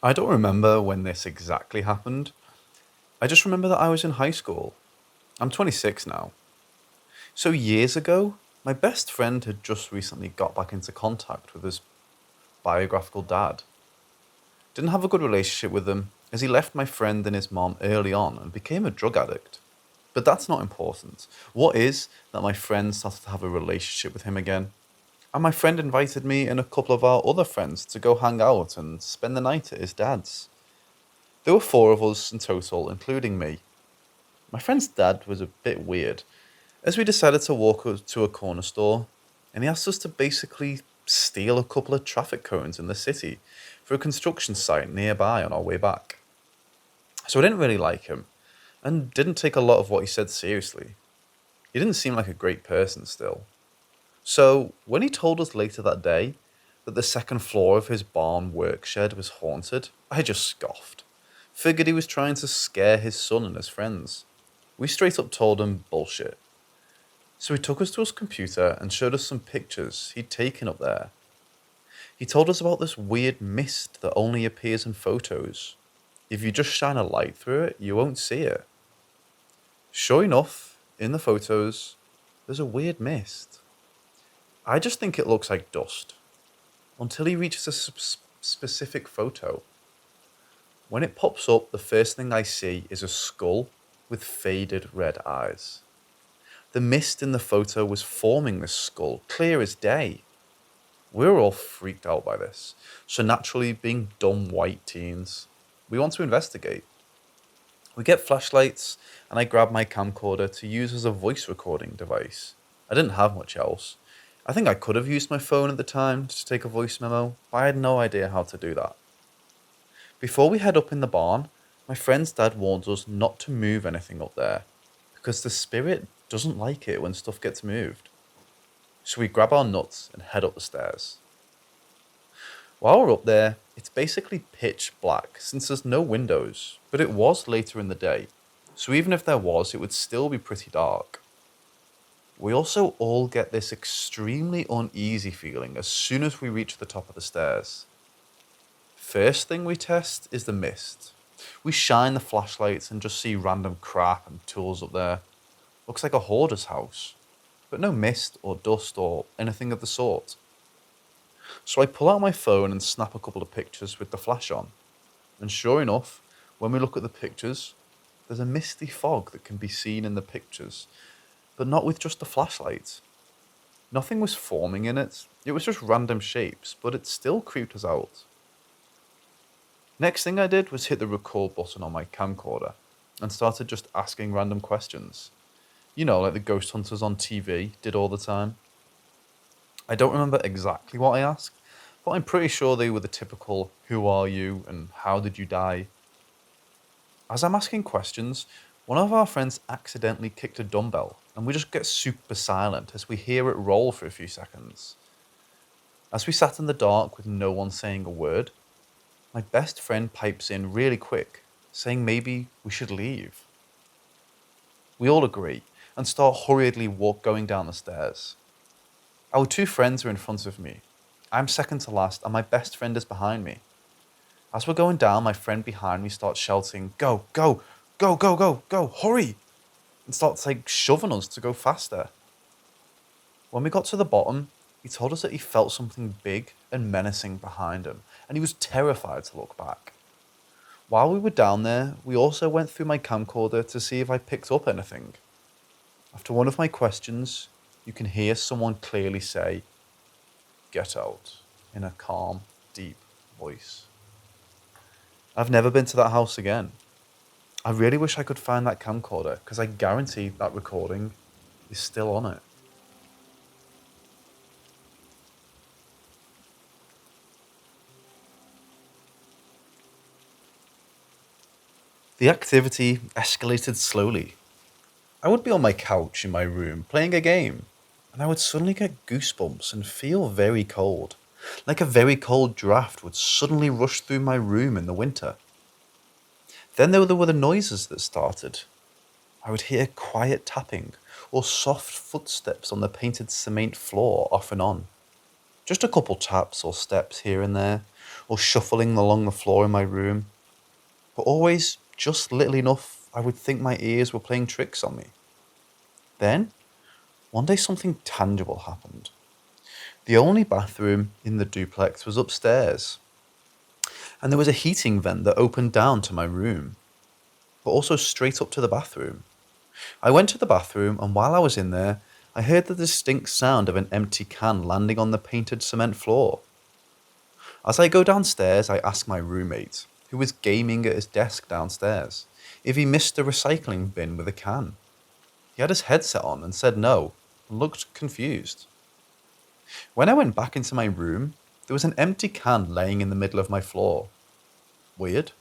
I don't remember when this exactly happened. I just remember that I was in high school. I'm 26 now. So years ago, my best friend had just recently got back into contact with his biographical dad. Didn't have a good relationship with him, as he left my friend and his mom early on and became a drug addict. But that's not important. What is that my friend started to have a relationship with him again. And my friend invited me and a couple of our other friends to go hang out and spend the night at his dad's. There were four of us in total, including me. My friend's dad was a bit weird, as we decided to walk to a corner store, and he asked us to basically steal a couple of traffic cones in the city for a construction site nearby on our way back. So I didn't really like him, and didn't take a lot of what he said seriously. He didn't seem like a great person still. So when he told us later that day that the second floor of his barn work shed was haunted, I just scoffed. Figured he was trying to scare his son and his friends. We straight up told him bullshit. So he took us to his computer and showed us some pictures he'd taken up there. He told us about this weird mist that only appears in photos. If you just shine a light through it, you won't see it. Sure enough, in the photos, there's a weird mist. I just think it looks like dust, until he reaches a specific photo. When it pops up, the first thing I see is a skull with faded red eyes. The mist in the photo was forming this skull, clear as day. We were all freaked out by this, so naturally, being dumb white teens, we want to investigate. We get flashlights, and I grab my camcorder to use as a voice recording device. I didn't have much else. I think I could have used my phone at the time to take a voice memo, but I had no idea how to do that. Before we head up in the barn, my friend's dad warns us not to move anything up there, because the spirit doesn't like it when stuff gets moved. So we grab our nuts and head up the stairs. While we're up there, it's basically pitch black since there's no windows, but it was later in the day, so even if there was, it would still be pretty dark. We also all get this extremely uneasy feeling as soon as we reach the top of the stairs. First thing we test is the mist. We shine the flashlights and just see random crap and tools up there. Looks like a hoarder's house, but no mist or dust or anything of the sort. So I pull out my phone and snap a couple of pictures with the flash on. And sure enough, when we look at the pictures, there's a misty fog that can be seen in the pictures, but not with just the flashlight. Nothing was forming in it, it was just random shapes, but it still creeped us out. Next thing I did was hit the record button on my camcorder and started just asking random questions. You know, like the ghost hunters on TV did all the time. I don't remember exactly what I asked, but I'm pretty sure they were the typical "who are you" and "how did you die?" As I'm asking questions, one of our friends accidentally kicked a dumbbell, and we just get super silent as we hear it roll for a few seconds. As we sat in the dark with no one saying a word, my best friend pipes in really quick, saying maybe we should leave. We all agree and start hurriedly going down the stairs. Our two friends are in front of me. I'm second to last, and my best friend is behind me. As we're going down, my friend behind me starts shouting, "Go, go, go, go, go, go, hurry!" and starts shoving us to go faster. When we got to the bottom, he told us that he felt something big and menacing behind him, and he was terrified to look back. While we were down there, we also went through my camcorder to see if I picked up anything. After one of my questions, you can hear someone clearly say, "Get out," in a calm, deep voice. I've never been to that house again. I really wish I could find that camcorder, because I guarantee that recording is still on it. The activity escalated slowly. I would be on my couch in my room playing a game, and I would suddenly get goosebumps and feel very cold, like a very cold draft would suddenly rush through my room in the winter. Then there were the noises that started. I would hear quiet tapping or soft footsteps on the painted cement floor off and on. Just a couple taps or steps here and there, or shuffling along the floor in my room, but always just little enough I would think my ears were playing tricks on me. Then, one day something tangible happened. The only bathroom in the duplex was upstairs, and there was a heating vent that opened down to my room, but also straight up to the bathroom. I went to the bathroom, and while I was in there, I heard the distinct sound of an empty can landing on the painted cement floor. As I go downstairs, I ask my roommate, who was gaming at his desk downstairs, if he missed a recycling bin with a can. He had his headset on and said no, and looked confused. When I went back into my room, there was an empty can laying in the middle of my floor. Weird.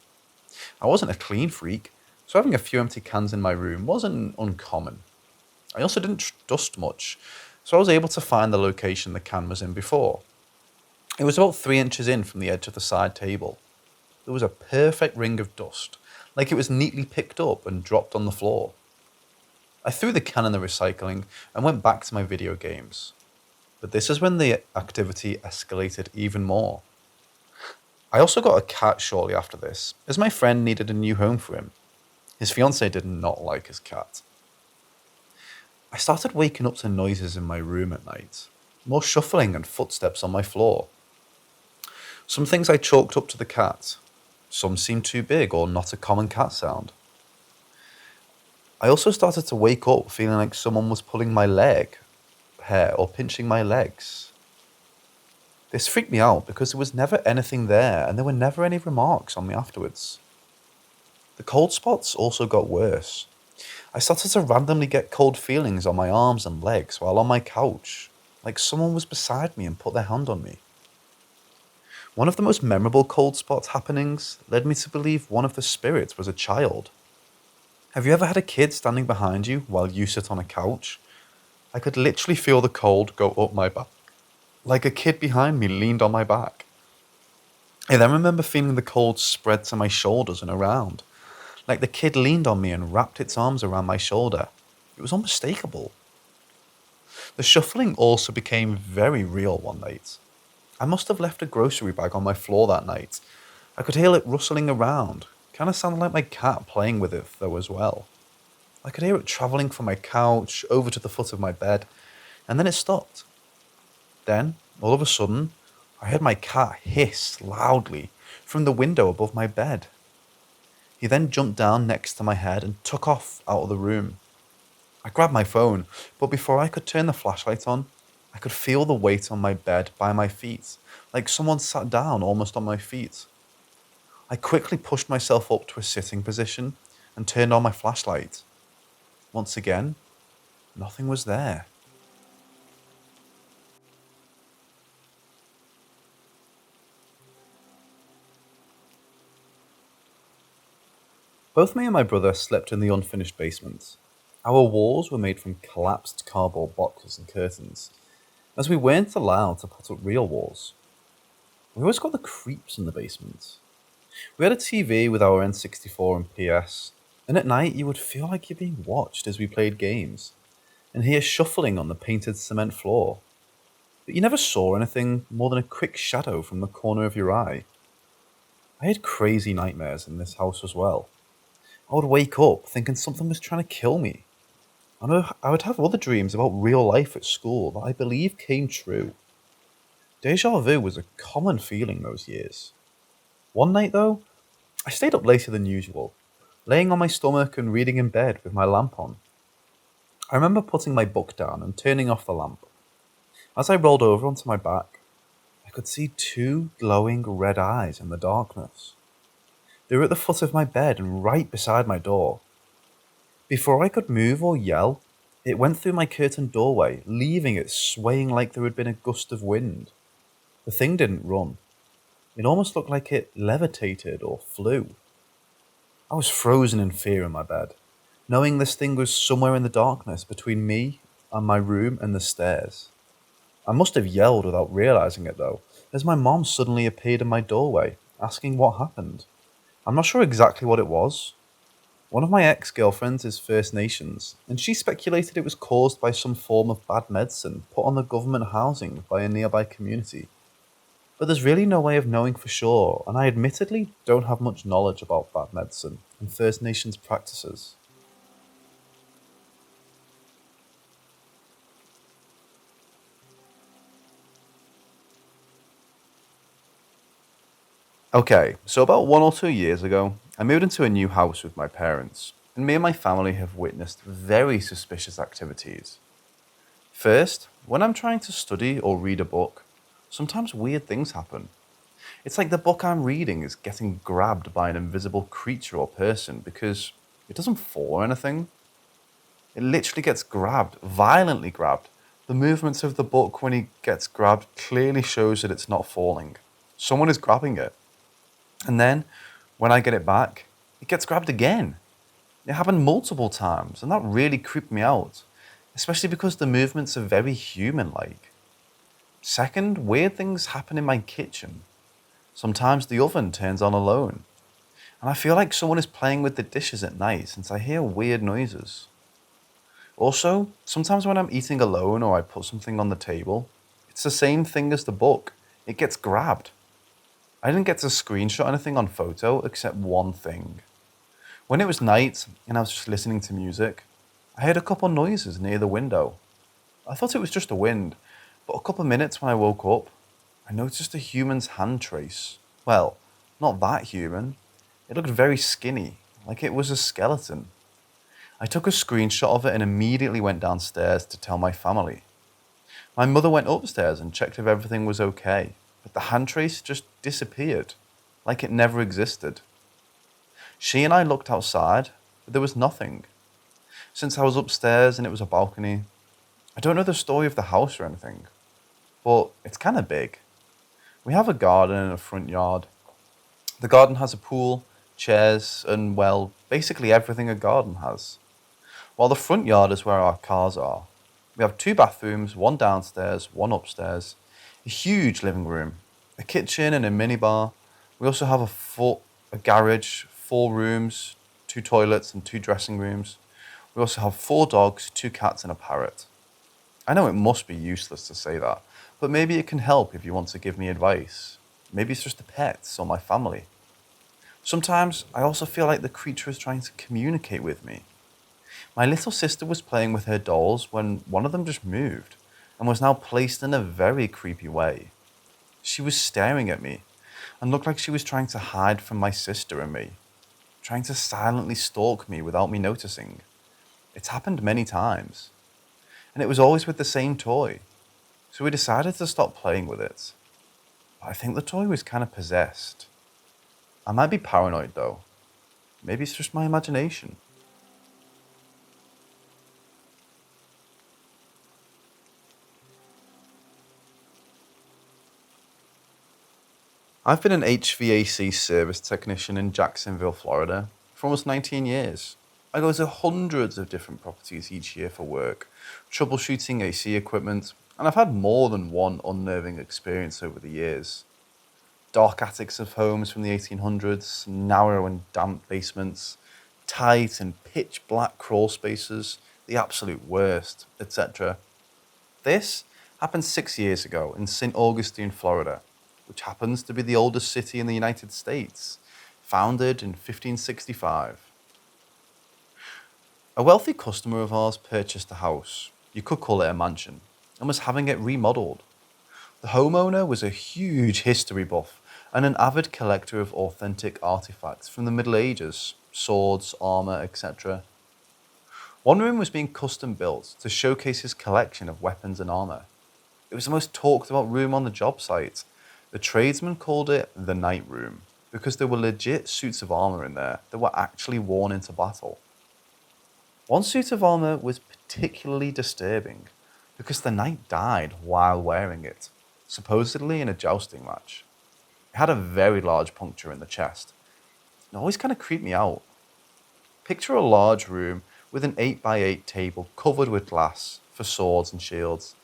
I wasn't a clean freak, so having a few empty cans in my room wasn't uncommon. I also didn't dust much, so I was able to find the location the can was in before. It was about 3 inches in from the edge of the side table. There was a perfect ring of dust, like it was neatly picked up and dropped on the floor. I threw the can in the recycling and went back to my video games. But this is when the activity escalated even more. I also got a cat shortly after this, as my friend needed a new home for him. His fiancée did not like his cat. I started waking up to noises in my room at night, more shuffling and footsteps on my floor. Some things I chalked up to the cat. Some seemed too big or not a common cat sound. I also started to wake up feeling like someone was pulling my leg hair or pinching my legs. This freaked me out because there was never anything there and there were never any remarks on me afterwards. The cold spots also got worse. I started to randomly get cold feelings on my arms and legs while on my couch, like someone was beside me and put their hand on me. One of the most memorable cold spot happenings led me to believe one of the spirits was a child. Have you ever had a kid standing behind you while you sit on a couch? I could literally feel the cold go up my back, like a kid behind me leaned on my back. I then remember feeling the cold spread to my shoulders and around, like the kid leaned on me and wrapped its arms around my shoulder. It was unmistakable. The shuffling also became very real one night. I must have left a grocery bag on my floor that night. I could hear it rustling around, kind of sounded like my cat playing with it though as well. I could hear it travelling from my couch over to the foot of my bed, and then it stopped. Then, all of a sudden, I heard my cat hiss loudly from the window above my bed. He then jumped down next to my head and took off out of the room. I grabbed my phone, but before I could turn the flashlight on, I could feel the weight on my bed by my feet, like someone sat down almost on my feet. I quickly pushed myself up to a sitting position and turned on my flashlight. Once again, nothing was there. Both me and my brother slept in the unfinished basement. Our walls were made from collapsed cardboard boxes and curtains, as we weren't allowed to put up real walls. We always got the creeps in the basement. We had a TV with our N64 and PS, and at night you would feel like you're being watched as we played games, and hear shuffling on the painted cement floor. But you never saw anything more than a quick shadow from the corner of your eye. I had crazy nightmares in this house as well. I would wake up thinking something was trying to kill me. I would have other dreams about real life at school that I believe came true. Deja vu was a common feeling those years. One night though, I stayed up later than usual, laying on my stomach and reading in bed with my lamp on. I remember putting my book down and turning off the lamp. As I rolled over onto my back, I could see two glowing red eyes in the darkness. They were at the foot of my bed and right beside my door. Before I could move or yell, it went through my curtained doorway, leaving it swaying like there had been a gust of wind. The thing didn't run. It almost looked like it levitated or flew. I was frozen in fear in my bed, knowing this thing was somewhere in the darkness between me and my room and the stairs. I must have yelled without realizing it though, as my mom suddenly appeared in my doorway, asking what happened. I'm not sure exactly what it was. One of my ex-girlfriends is First Nations, and she speculated it was caused by some form of bad medicine put on the government housing by a nearby community. But there's really no way of knowing for sure, and I admittedly don't have much knowledge about bad medicine and First Nations practices. Okay, so about 1 or 2 years ago, I moved into a new house with my parents, and me and my family have witnessed very suspicious activities. First, when I'm trying to study or read a book, sometimes weird things happen. It's like the book I'm reading is getting grabbed by an invisible creature or person because it doesn't fall or anything. It literally gets grabbed, violently grabbed. The movements of the book when he gets grabbed clearly shows that it's not falling. Someone is grabbing it. And then, when I get it back, it gets grabbed again. It happened multiple times, and that really creeped me out, especially because the movements are very human like. Second, weird things happen in my kitchen. Sometimes the oven turns on alone, and I feel like someone is playing with the dishes at night since I hear weird noises. Also, sometimes when I'm eating alone or I put something on the table, it's the same thing as the book. It gets grabbed. I didn't get to screenshot anything on photo except one thing. When it was night and I was just listening to music, I heard a couple noises near the window. I thought it was just the wind, but a couple minutes when I woke up, I noticed a human's hand trace. Well, not that human. It looked very skinny, like it was a skeleton. I took a screenshot of it and immediately went downstairs to tell my family. My mother went upstairs and checked if everything was okay, but the hand trace just disappeared, like it never existed. She and I looked outside, but there was nothing. Since I was upstairs and it was a balcony, I don't know the story of the house or anything, but it's kind of big. We have a garden and a front yard. The garden has a pool, chairs, and well, basically everything a garden has. While the front yard is where our cars are. We have two bathrooms, one downstairs, one upstairs, a huge living room, a kitchen and a minibar. We also have a garage, 4 rooms, 2 toilets and 2 dressing rooms. We also have 4 dogs, 2 cats and a parrot. I know it must be useless to say that, but maybe it can help if you want to give me advice. Maybe it's just the pets or my family. Sometimes I also feel like the creature is trying to communicate with me. My little sister was playing with her dolls when one of them just moved and was now placed in a very creepy way. She was staring at me and looked like she was trying to hide from my sister and me, trying to silently stalk me without me noticing. It's happened many times, and it was always with the same toy, so we decided to stop playing with it. But I think the toy was kind of possessed. I might be paranoid though. Maybe it's just my imagination. I've been an HVAC service technician in Jacksonville, Florida for almost 19 years. I go to hundreds of different properties each year for work, troubleshooting AC equipment, and I've had more than one unnerving experience over the years. Dark attics of homes from the 1800s, narrow and damp basements, tight and pitch black crawl spaces, the absolute worst, etc. This happened 6 years ago in St. Augustine, Florida, which happens to be the oldest city in the United States, founded in 1565. A wealthy customer of ours purchased a house, you could call it a mansion, and was having it remodeled. The homeowner was a huge history buff and an avid collector of authentic artifacts from the Middle Ages, swords, armor, etc. One room was being custom built to showcase his collection of weapons and armor. It was the most talked about room on the job site. The tradesman called it the night room because there were legit suits of armor in there that were actually worn into battle. One suit of armor was particularly disturbing because the knight died while wearing it, supposedly in a jousting match. It had a very large puncture in the chest. It always kind of creeped me out. Picture a large room with an 8x8 table covered with glass for swords and shields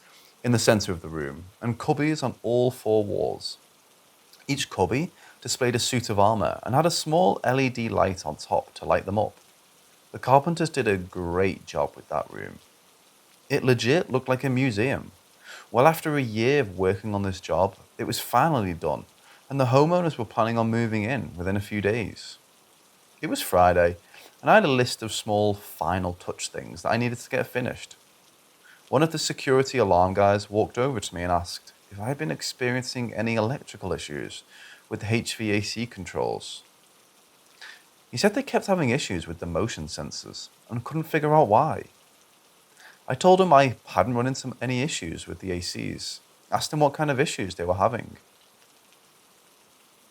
in the center of the room, and cubbies on all 4 walls. Each cubby displayed a suit of armor and had a small LED light on top to light them up. The carpenters did a great job with that room. It legit looked like a museum. Well, after a year of working on this job, It was finally done, and the homeowners were planning on moving in within a few days. It was Friday, and I had a list of small final touch things that I needed to get finished. One of the security alarm guys walked over to me and asked if I had been experiencing any electrical issues with the HVAC controls. He said they kept having issues with the motion sensors and couldn't figure out why. I told him I hadn't run into any issues with the ACs, asked him what kind of issues they were having.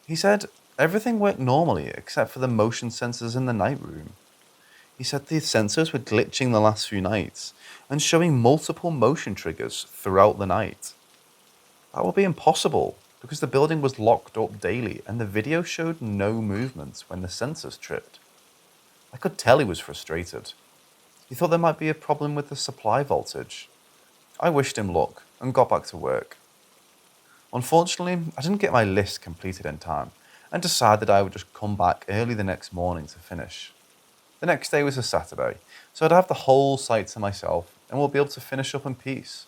He said everything worked normally except for the motion sensors in the night room. He said the sensors were glitching the last few nights and showing multiple motion triggers throughout the night. That would be impossible because the building was locked up daily and the video showed no movements when the sensors tripped. I could tell he was frustrated. He thought there might be a problem with the supply voltage. I wished him luck and got back to work. Unfortunately, I didn't get my list completed in time and decided I would just come back early the next morning to finish. The next day was a Saturday, so I'd have the whole site to myself and we'll be able to finish up in peace.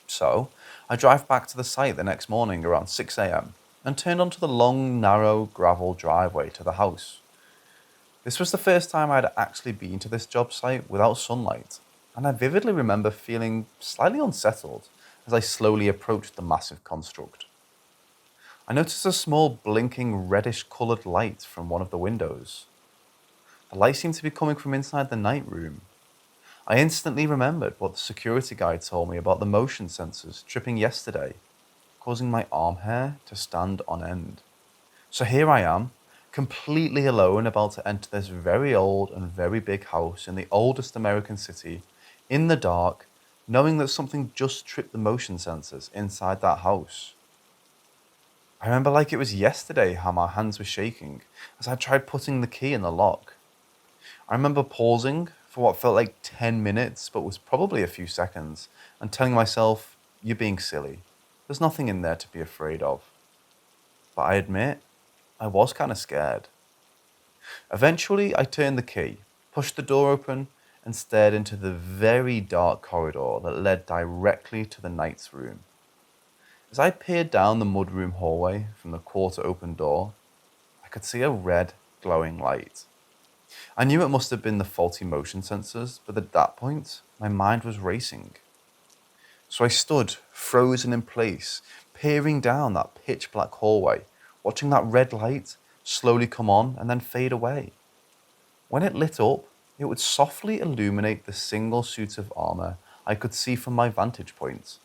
So, I drive back to the site the next morning around 6 a.m. and turned onto the long, narrow gravel driveway to the house. This was the first time I'd actually been to this job site without sunlight, and I vividly remember feeling slightly unsettled as I slowly approached the massive construct. I noticed a small blinking reddish coloured light from one of the windows. The light seemed to be coming from inside the night room. I instantly remembered what the security guy told me about the motion sensors tripping yesterday, causing my arm hair to stand on end. So here I am, completely alone, about to enter this very old and very big house in the oldest American city, in the dark, knowing that something just tripped the motion sensors inside that house. I remember like it was yesterday how my hands were shaking as I tried putting the key in the lock. I remember pausing for what felt like 10 minutes, but was probably a few seconds, and telling myself, "You're being silly. There's nothing in there to be afraid of." But I admit, I was kind of scared. Eventually, I turned the key, pushed the door open, and stared into the very dark corridor that led directly to the night's room. As I peered down the mudroom hallway from the quarter-open door, I could see a red, glowing light. I knew it must have been the faulty motion sensors, but at that point, my mind was racing. So I stood, frozen in place, peering down that pitch-black hallway, watching that red light slowly come on and then fade away. When it lit up, it would softly illuminate the single suit of armor I could see from my vantage point.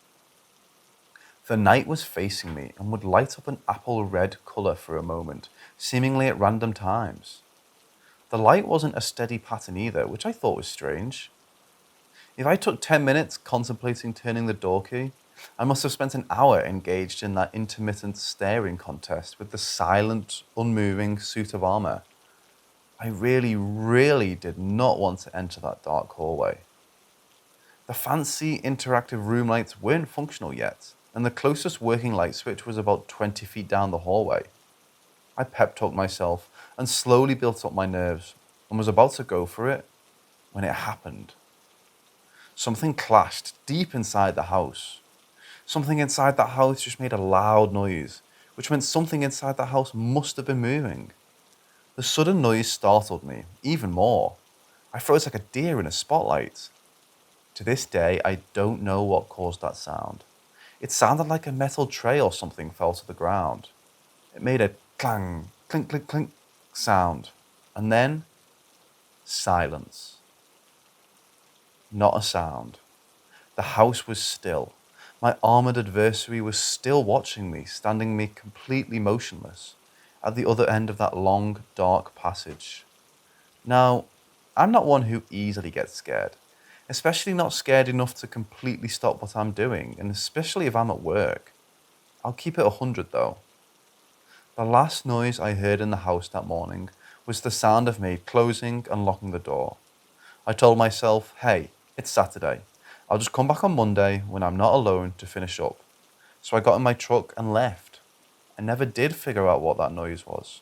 The night was facing me and would light up an apple red color for a moment, seemingly at random times. The light wasn't a steady pattern either, which I thought was strange. If I took 10 minutes contemplating turning the door key, I must have spent an hour engaged in that intermittent staring contest with the silent, unmoving suit of armor. I really, really did not want to enter that dark hallway. The fancy interactive room lights weren't functional yet, and the closest working light switch was about 20 feet down the hallway. I pep-talked myself and slowly built up my nerves and was about to go for it when it happened. Something clashed deep inside the house. Something inside that house just made a loud noise, which meant something inside the house must have been moving. The sudden noise startled me even more. I froze like a deer in a spotlight. To this day, I don't know what caused that sound. It sounded like a metal tray or something fell to the ground. It made a clang, clink, clink, clink sound, and then silence. Not a sound. The house was still. My armored adversary was still watching me, standing me completely motionless at the other end of that long, dark passage. Now, I'm not one who easily gets scared, especially not scared enough to completely stop what I'm doing, and especially if I'm at work. I'll keep it 100 though. The last noise I heard in the house that morning was the sound of me closing and locking the door. I told myself, hey, it's Saturday. I'll just come back on Monday when I'm not alone to finish up. So I got in my truck and left. I never did figure out what that noise was.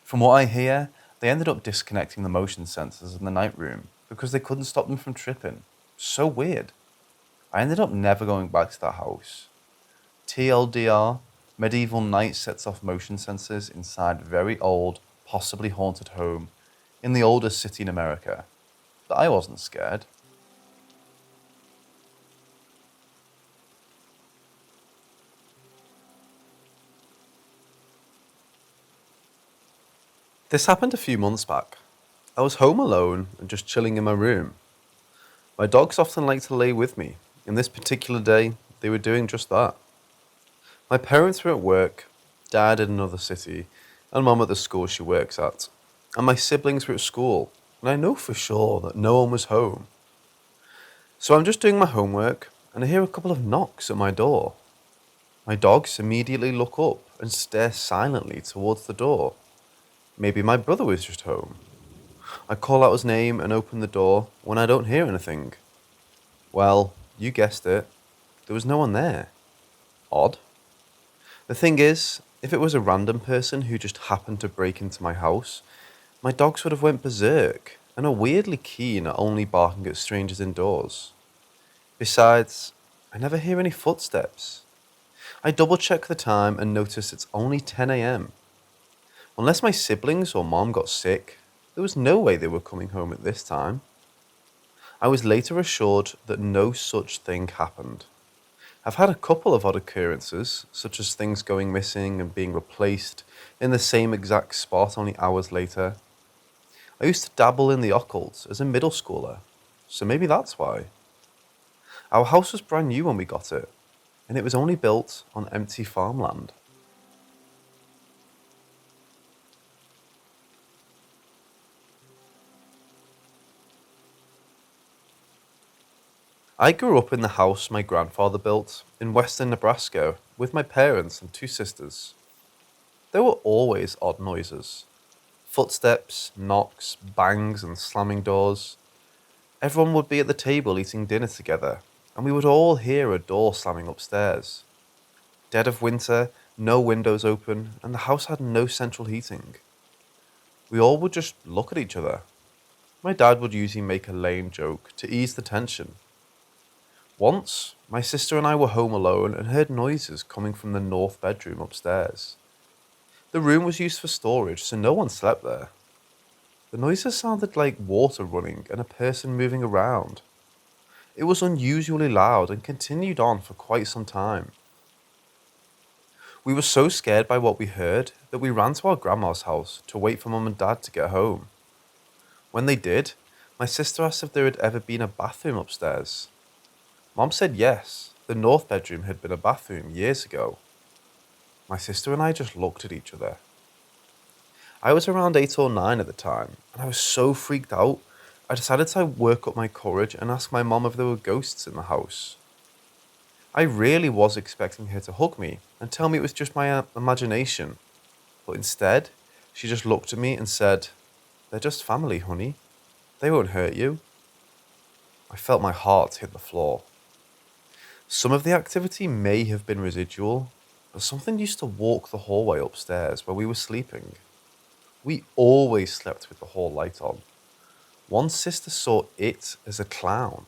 From what I hear, they ended up disconnecting the motion sensors in the night room because they couldn't stop them from tripping. So weird. I ended up never going back to that house. TLDR, medieval knight sets off motion sensors inside very old, possibly haunted home in the oldest city in America. But I wasn't scared. This happened a few months back. I was home alone and just chilling in my room. My dogs often like to lay with me, and this particular day, they were doing just that. My parents were at work, dad in another city, and mum at the school she works at. And my siblings were at school, and I know for sure that no one was home. So I'm just doing my homework, and I hear a couple of knocks at my door. My dogs immediately look up and stare silently towards the door. Maybe my brother was just home. I call out his name and open the door when I don't hear anything. Well, you guessed it, there was no one there. Odd. The thing is, if it was a random person who just happened to break into my house, my dogs would have went berserk and are weirdly keen at only barking at strangers indoors. Besides, I never hear any footsteps. I double check the time and notice it's only 10 a.m. Unless my siblings or mom got sick, there was no way they were coming home at this time. I was later assured that no such thing happened. I've had a couple of odd occurrences, such as things going missing and being replaced in the same exact spot only hours later. I used to dabble in the occult as a middle schooler, so maybe that's why. Our house was brand new when we got it, and it was only built on empty farmland. I grew up in the house my grandfather built in western Nebraska with my parents and two sisters. There were always odd noises. Footsteps, knocks, bangs and slamming doors. Everyone would be at the table eating dinner together, and we would all hear a door slamming upstairs. Dead of winter, no windows open, and the house had no central heating. We all would just look at each other. My dad would usually make a lame joke to ease the tension. Once, my sister and I were home alone and heard noises coming from the north bedroom upstairs. The room was used for storage, so no one slept there. The noises sounded like water running and a person moving around. It was unusually loud and continued on for quite some time. We were so scared by what we heard that we ran to our grandma's house to wait for mum and dad to get home. When they did, my sister asked if there had ever been a bathroom upstairs. Mom said yes, the north bedroom had been a bathroom years ago. My sister and I just looked at each other. I was around 8 or 9 at the time, and I was so freaked out, I decided to work up my courage and ask my mom if there were ghosts in the house. I really was expecting her to hug me and tell me it was just my imagination, but instead, she just looked at me and said, "They're just family, honey. They won't hurt you." I felt my heart hit the floor. Some of the activity may have been residual, but something used to walk the hallway upstairs where we were sleeping. We always slept with the hall light on. One sister saw it as a clown.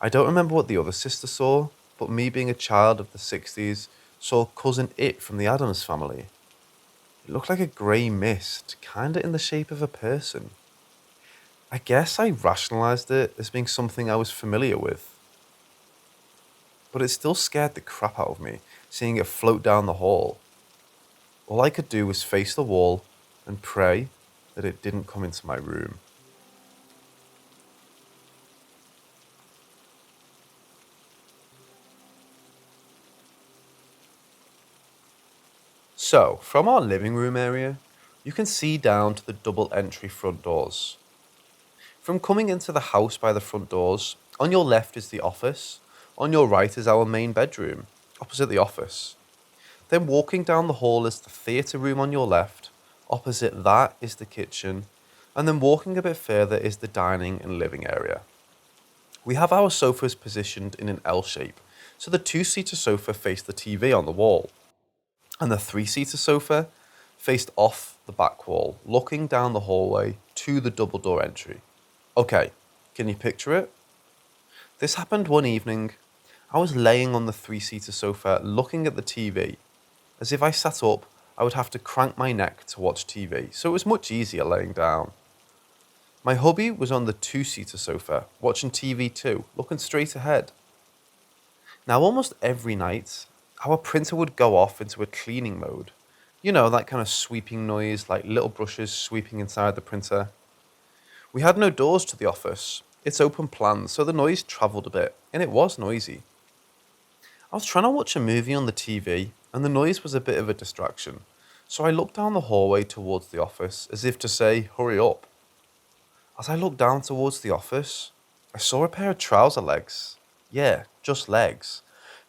I don't remember what the other sister saw, but me being a child of the 60s saw cousin It from the Addams Family. It looked like a grey mist, kinda in the shape of a person. I guess I rationalised it as being something I was familiar with. But it still scared the crap out of me, seeing it float down the hall. All I could do was face the wall and pray that it didn't come into my room. So, from our living room area, you can see down to the double entry front doors. From coming into the house by the front doors, on your left is the office, on your right is our main bedroom, opposite the office. Then walking down the hall is the theatre room on your left, opposite that is the kitchen, and then walking a bit further is the dining and living area. We have our sofas positioned in an L shape, so the two-seater sofa faced the TV on the wall, and the three-seater sofa faced off the back wall, looking down the hallway to the double door entry. Okay, can you picture it? This happened one evening. I was laying on the three-seater sofa looking at the TV. As if I sat up, I would have to crank my neck to watch TV, so it was much easier laying down. My hubby was on the two-seater sofa, watching TV too, looking straight ahead. Now, almost every night, our printer would go off into a cleaning mode. You know, that kind of sweeping noise, like little brushes sweeping inside the printer. We had no doors to the office. It's open plan, so the noise travelled a bit, and it was noisy. I was trying to watch a movie on the TV, and the noise was a bit of a distraction, so I looked down the hallway towards the office, as if to say, hurry up. As I looked down towards the office, I saw a pair of trouser legs. Yeah, just legs.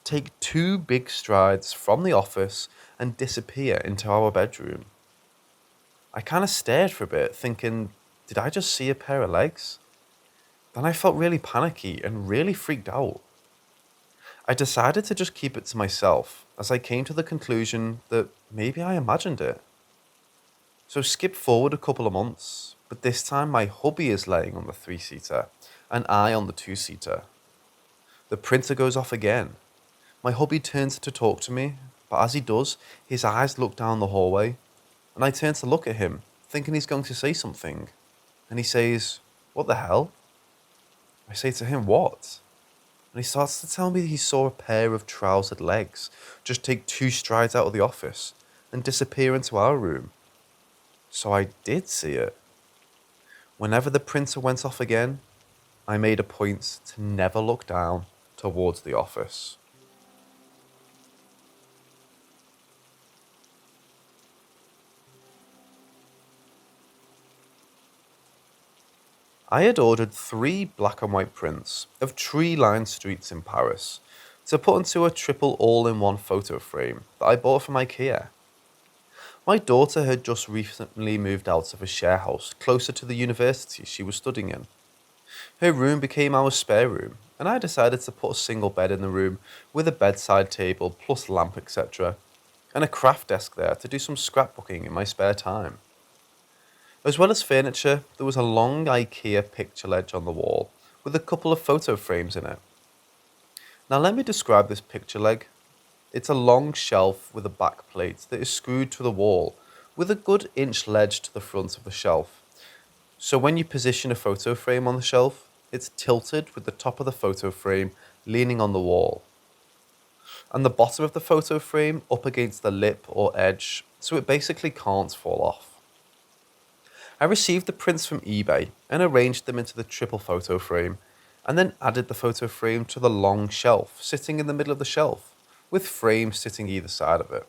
Take two big strides from the office and disappear into our bedroom. I kind of stared for a bit, thinking, did I just see a pair of legs? Then I felt really panicky and really freaked out. I decided to just keep it to myself, as I came to the conclusion that maybe I imagined it. So skip forward a couple of months, but this time my hubby is laying on the three-seater and I on the two-seater. The printer goes off again. My hubby turns to talk to me, but as he does, his eyes look down the hallway, and I turn to look at him, thinking he's going to say something. And he says, "What the hell?" I say to him, "What?" And he starts to tell me he saw a pair of trousered legs just take two strides out of the office and disappear into our room. So I did see it. Whenever the printer went off again, I made a point to never look down towards the office. I had ordered 3 black and white prints of tree-lined streets in Paris to put into a triple all-in-one photo frame that I bought from IKEA. My daughter had just recently moved out of a share house closer to the university she was studying in. Her room became our spare room, and I decided to put a single bed in the room with a bedside table plus lamp, etc., and a craft desk there to do some scrapbooking in my spare time. As well as furniture, there was a long IKEA picture ledge on the wall with a couple of photo frames in it. Now let me describe this picture leg. It's a long shelf with a back plate that is screwed to the wall with a good inch ledge to the front of the shelf. So when you position a photo frame on the shelf, it's tilted with the top of the photo frame leaning on the wall, and the bottom of the photo frame up against the lip or edge, so it basically can't fall off. I received the prints from eBay and arranged them into the triple photo frame, and then added the photo frame to the long shelf sitting in the middle of the shelf, with frames sitting either side of it.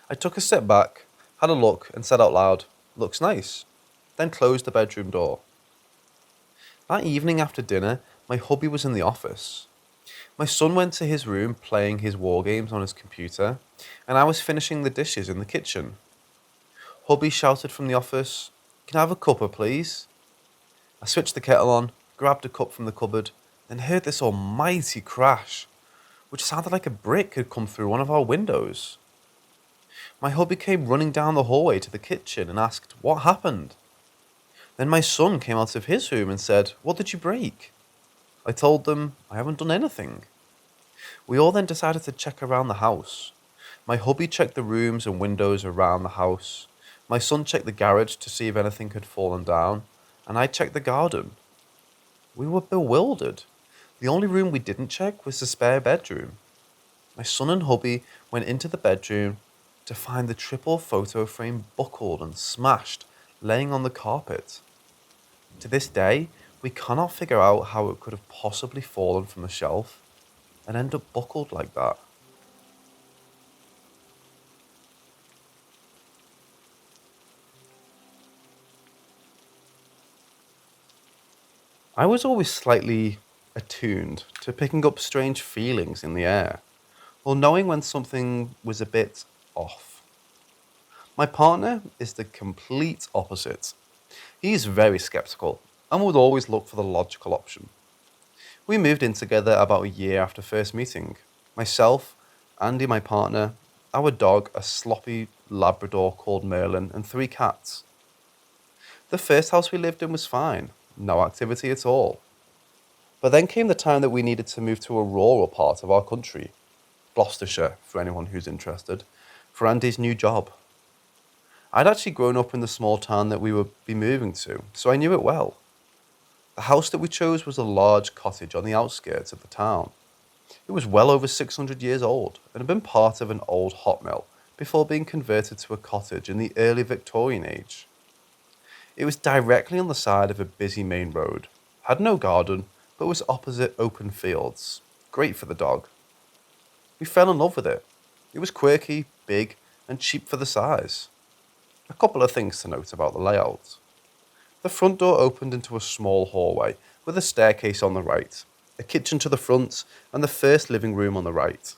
I took a step back, had a look, and said out loud, "Looks nice," then closed the bedroom door. That evening after dinner, my hubby was in the office. My son went to his room playing his war games on his computer, and I was finishing the dishes in the kitchen. Hubby shouted from the office, "Can I have a cuppa, please?" I switched the kettle on, grabbed a cup from the cupboard, then heard this almighty crash, which sounded like a brick had come through one of our windows. My hubby came running down the hallway to the kitchen and asked, "What happened?" Then my son came out of his room and said, "What did you break?" I told them, "I haven't done anything." We all then decided to check around the house. My hubby checked the rooms and windows around the house. My son checked the garage to see if anything had fallen down, and I checked the garden. We were bewildered. The only room we didn't check was the spare bedroom. My son and hubby went into the bedroom to find the triple photo frame buckled and smashed, laying on the carpet. To this day, we cannot figure out how it could have possibly fallen from the shelf and end up buckled like that. I was always slightly attuned to picking up strange feelings in the air, or knowing when something was a bit off. My partner is the complete opposite. He is very skeptical and would always look for the logical option. We moved in together about a year after first meeting. Myself, Andy, my partner, our dog, a sloppy Labrador called Merlin, and 3 cats. The first house we lived in was fine, no activity at all. But then came the time that we needed to move to a rural part of our country, Gloucestershire, for anyone who's interested, for Andy's new job. I'd actually grown up in the small town that we would be moving to, so I knew it well. The house that we chose was a large cottage on the outskirts of the town. It was well over 600 years old and had been part of an old hot mill before being converted to a cottage in the early Victorian age. It was directly on the side of a busy main road, had no garden, but was opposite open fields. Great for the dog. We fell in love with it. It was quirky, big, and cheap for the size. A couple of things to note about the layout. The front door opened into a small hallway with a staircase on the right, a kitchen to the front, and the first living room on the right.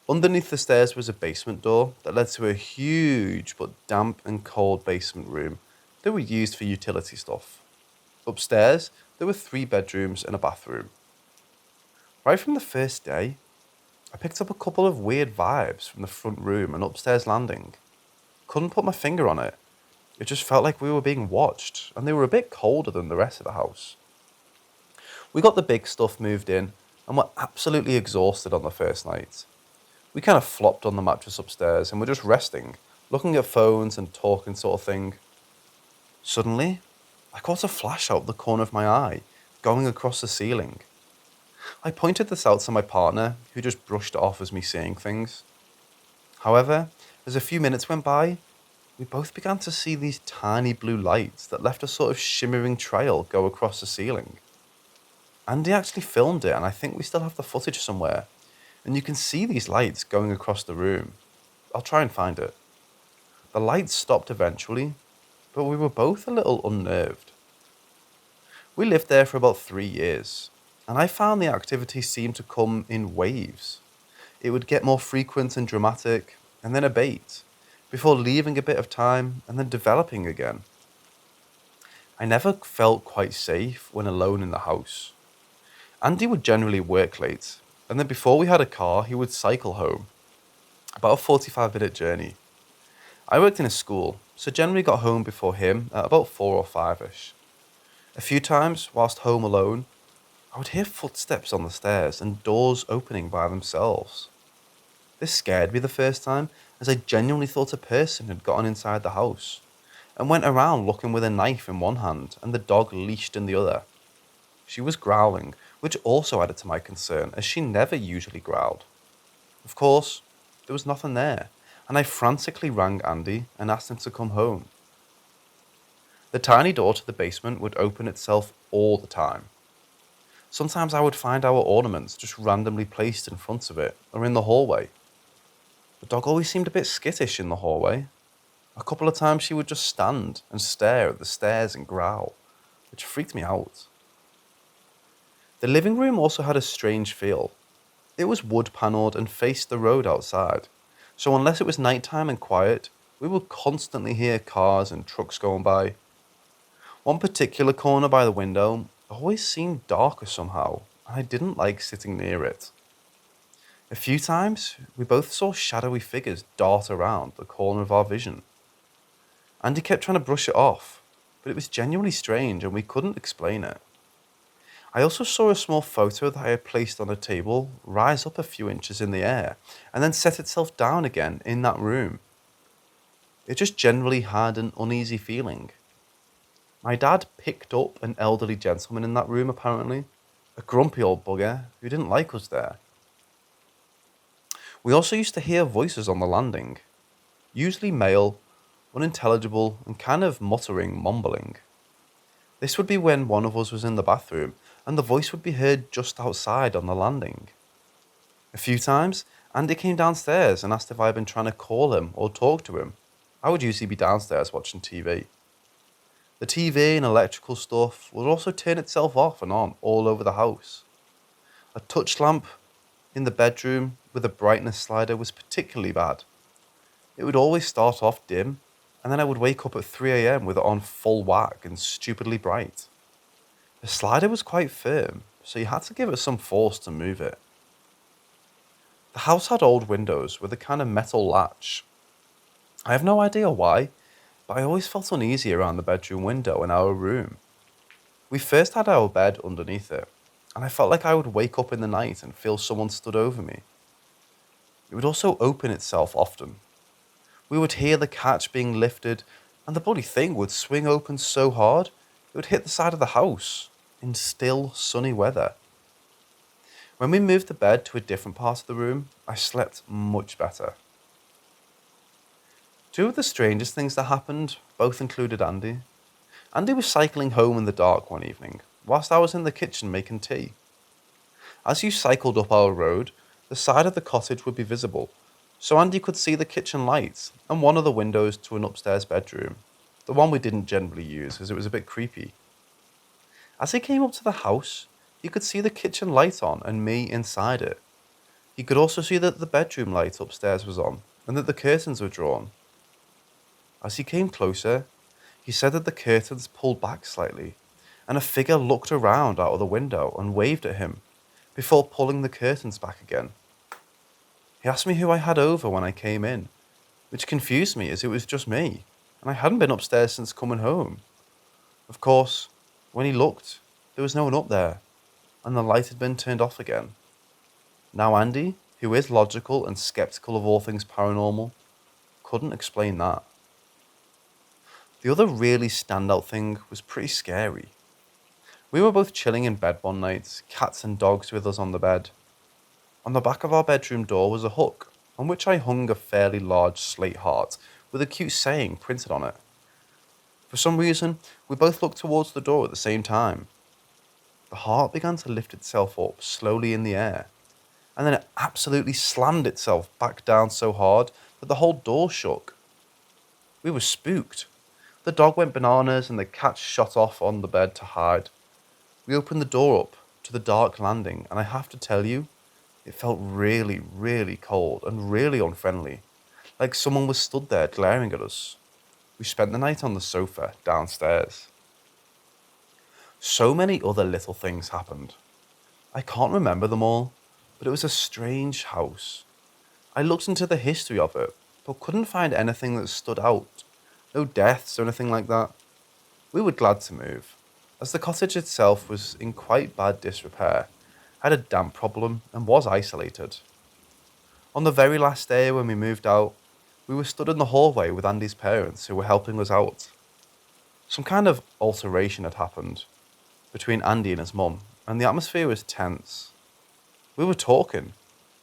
Underneath the stairs was a basement door that led to a huge but damp and cold basement room that we used for utility stuff. Upstairs, there were 3 bedrooms and a bathroom. Right from the first day, I picked up a couple of weird vibes from the front room and upstairs landing. Couldn't put my finger on it. It just felt like we were being watched, and they were a bit colder than the rest of the house. We got the big stuff moved in, and were absolutely exhausted on the first night. We kind of flopped on the mattress upstairs and were just resting, looking at phones and talking sort of thing. Suddenly, I caught a flash out of the corner of my eye, going across the ceiling. I pointed this out to my partner, who just brushed it off as me seeing things. However, as a few minutes went by, we both began to see these tiny blue lights that left a sort of shimmering trail go across the ceiling. Andy actually filmed it, and I think we still have the footage somewhere, and you can see these lights going across the room. I'll try and find it. The lights stopped eventually, but we were both a little unnerved. We lived there for about 3 years, and I found the activity seemed to come in waves. It would get more frequent and dramatic, and then abate, before leaving a bit of time and then developing again. I never felt quite safe when alone in the house. Andy would generally work late, and then before we had a car, he would cycle home. About a 45-minute journey. I worked in a school, so generally got home before him at about 4 or 5ish. A few times, whilst home alone, I would hear footsteps on the stairs and doors opening by themselves. This scared me the first time, as I genuinely thought a person had gotten inside the house, and went around looking with a knife in one hand and the dog leashed in the other. She was growling, which also added to my concern, as she never usually growled. Of course, there was nothing there, and I frantically rang Andy and asked him to come home. The tiny door to the basement would open itself all the time. Sometimes I would find our ornaments just randomly placed in front of it or in the hallway. The dog always seemed a bit skittish in the hallway. A couple of times she would just stand and stare at the stairs and growl, which freaked me out. The living room also had a strange feel. It was wood-panelled and faced the road outside, so unless it was nighttime and quiet, we would constantly hear cars and trucks going by. One particular corner by the window always seemed darker somehow, and I didn't like sitting near it. A few times, we both saw shadowy figures dart around the corner of our vision. Andy kept trying to brush it off, but it was genuinely strange and we couldn't explain it. I also saw a small photo that I had placed on a table rise up a few inches in the air and then set itself down again in that room. It just generally had an uneasy feeling. My dad picked up an elderly gentleman in that room apparently, a grumpy old bugger who didn't like us there. We also used to hear voices on the landing, usually male, unintelligible and kind of muttering, mumbling. This would be when one of us was in the bathroom and the voice would be heard just outside on the landing. A few times, Andy came downstairs and asked if I had been trying to call him or talk to him. I would usually be downstairs watching TV. The TV and electrical stuff would also turn itself off and on all over the house. A touch lamp in the bedroom with a brightness slider was particularly bad. It would always start off dim, and then I would wake up at 3 a.m. with it on full whack and stupidly bright. The slider was quite firm, so you had to give it some force to move it. The house had old windows with a kind of metal latch. I have no idea why, but I always felt uneasy around the bedroom window in our room. We first had our bed underneath it, and I felt like I would wake up in the night and feel someone stood over me. It would also open itself often. We would hear the catch being lifted, and the bloody thing would swing open so hard it would hit the side of the house in still, sunny weather. When we moved the bed to a different part of the room, I slept much better. Two of the strangest things that happened both included Andy. Andy was cycling home in the dark one evening, whilst I was in the kitchen making tea. As you cycled up our road, the side of the cottage would be visible, so Andy could see the kitchen lights and one of the windows to an upstairs bedroom, the one we didn't generally use as it was a bit creepy. As he came up to the house, he could see the kitchen light on and me inside it. He could also see that the bedroom light upstairs was on and that the curtains were drawn. As he came closer, he said that the curtains pulled back slightly, and a figure looked around out of the window and waved at him, before pulling the curtains back again. He asked me who I had over when I came in, which confused me as it was just me, and I hadn't been upstairs since coming home. Of course, when he looked, there was no one up there, and the light had been turned off again. Now Andy, who is logical and skeptical of all things paranormal, couldn't explain that. The other really standout thing was pretty scary. We were both chilling in bed one night, cats and dogs with us on the bed. On the back of our bedroom door was a hook, on which I hung a fairly large slate heart with a cute saying printed on it. For some reason, we both looked towards the door at the same time. The heart began to lift itself up slowly in the air, and then it absolutely slammed itself back down so hard that the whole door shook. We were spooked. The dog went bananas and the cat shot off on the bed to hide. We opened the door up to the dark landing, and I have to tell you, it felt really, really cold and really unfriendly, like someone was stood there glaring at us. We spent the night on the sofa downstairs. So many other little things happened. I can't remember them all, but it was a strange house. I looked into the history of it, but couldn't find anything that stood out. No deaths or anything like that. We were glad to move, as the cottage itself was in quite bad disrepair, had a damp problem, and was isolated. On the very last day when we moved out, we were stood in the hallway with Andy's parents who were helping us out. Some kind of alteration had happened between Andy and his mum, and the atmosphere was tense. We were talking,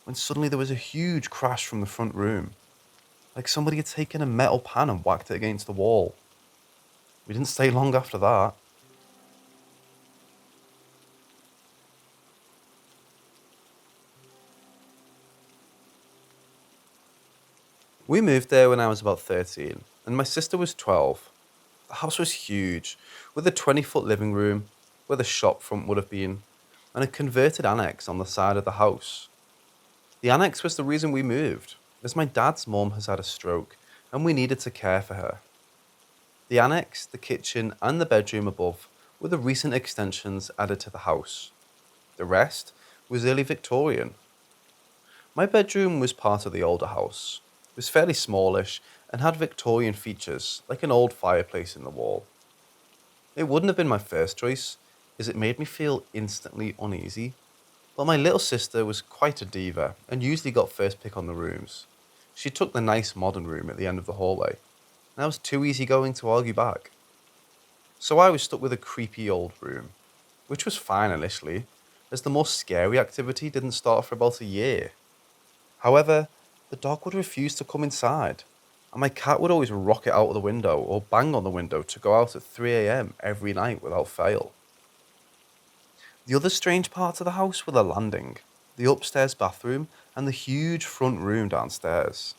when suddenly there was a huge crash from the front room, like somebody had taken a metal pan and whacked it against the wall. We didn't stay long after that. We moved there when I was about 13, and my sister was 12. The house was huge, with a 20-foot living room, where the shop front would have been, and a converted annex on the side of the house. The annex was the reason we moved, as my dad's mum has had a stroke, and we needed to care for her. The annex, the kitchen, and the bedroom above were the recent extensions added to the house. The rest was early Victorian. My bedroom was part of the older house. It was fairly smallish and had Victorian features, like an old fireplace in the wall. It wouldn't have been my first choice, as it made me feel instantly uneasy, but my little sister was quite a diva and usually got first pick on the rooms. She took the nice modern room at the end of the hallway, and I was too easygoing to argue back. So I was stuck with a creepy old room, which was fine initially, as the more scary activity didn't start for about a year. However, the dog would refuse to come inside, and my cat would always rocket out of the window or bang on the window to go out at 3 a.m. every night without fail. The other strange parts of the house were the landing, the upstairs bathroom, and the huge front room downstairs.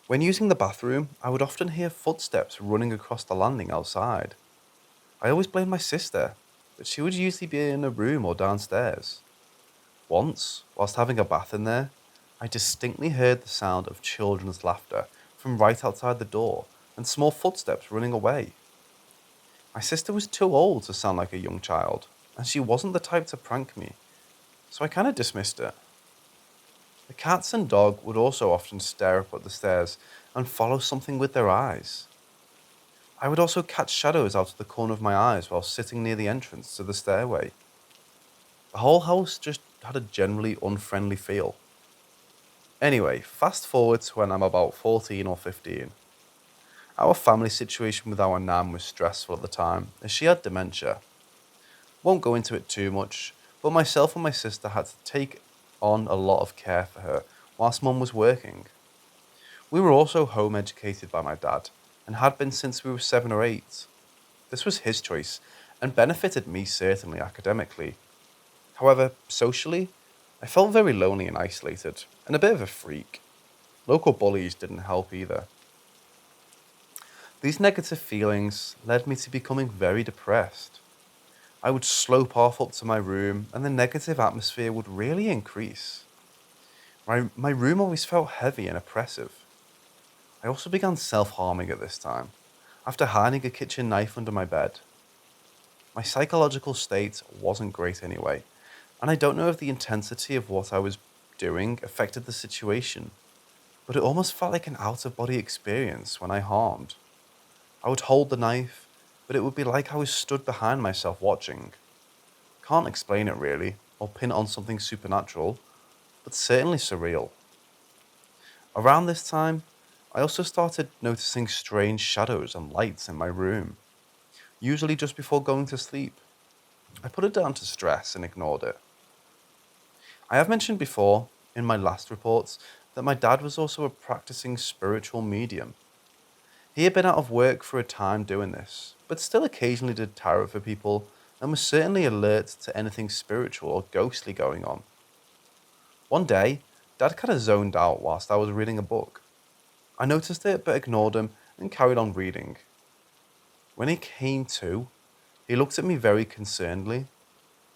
When using the bathroom, I would often hear footsteps running across the landing outside. I always blamed my sister, but she would usually be in a room or downstairs. Once, whilst having a bath in there, I distinctly heard the sound of children's laughter from right outside the door and small footsteps running away. My sister was too old to sound like a young child, and she wasn't the type to prank me, so I kind of dismissed it. The cats and dog would also often stare up at the stairs and follow something with their eyes. I would also catch shadows out of the corner of my eyes while sitting near the entrance to the stairway. The whole house just had a generally unfriendly feel. Anyway, fast forward to when I'm about 14 or 15. Our family situation with our nan was stressful at the time, as she had dementia. Won't go into it too much, but myself and my sister had to take on a lot of care for her whilst mum was working. We were also home educated by my dad, and had been since we were 7 or 8. This was his choice, and benefited me certainly academically. However, socially, I felt very lonely and isolated, and a bit of a freak. Local bullies didn't help either. These negative feelings led me to becoming very depressed. I would slope off up to my room, and the negative atmosphere would really increase. My room always felt heavy and oppressive. I also began self harming at this time, after hiding a kitchen knife under my bed. My psychological state wasn't great anyway, and I don't know if the intensity of what I was doing affected the situation, but it almost felt like an out of body experience when I harmed. I would hold the knife, but it would be like I was stood behind myself watching. Can't explain it really, or pin it on something supernatural, but certainly surreal. Around this time, I also started noticing strange shadows and lights in my room, usually just before going to sleep. I put it down to stress and ignored it. I have mentioned before, in my last reports, that my dad was also a practicing spiritual medium. He had been out of work for a time doing this, but still occasionally did tarot for people and was certainly alert to anything spiritual or ghostly going on. One day, Dad kind of zoned out whilst I was reading a book. I noticed it but ignored him and carried on reading. When he came to, he looked at me very concernedly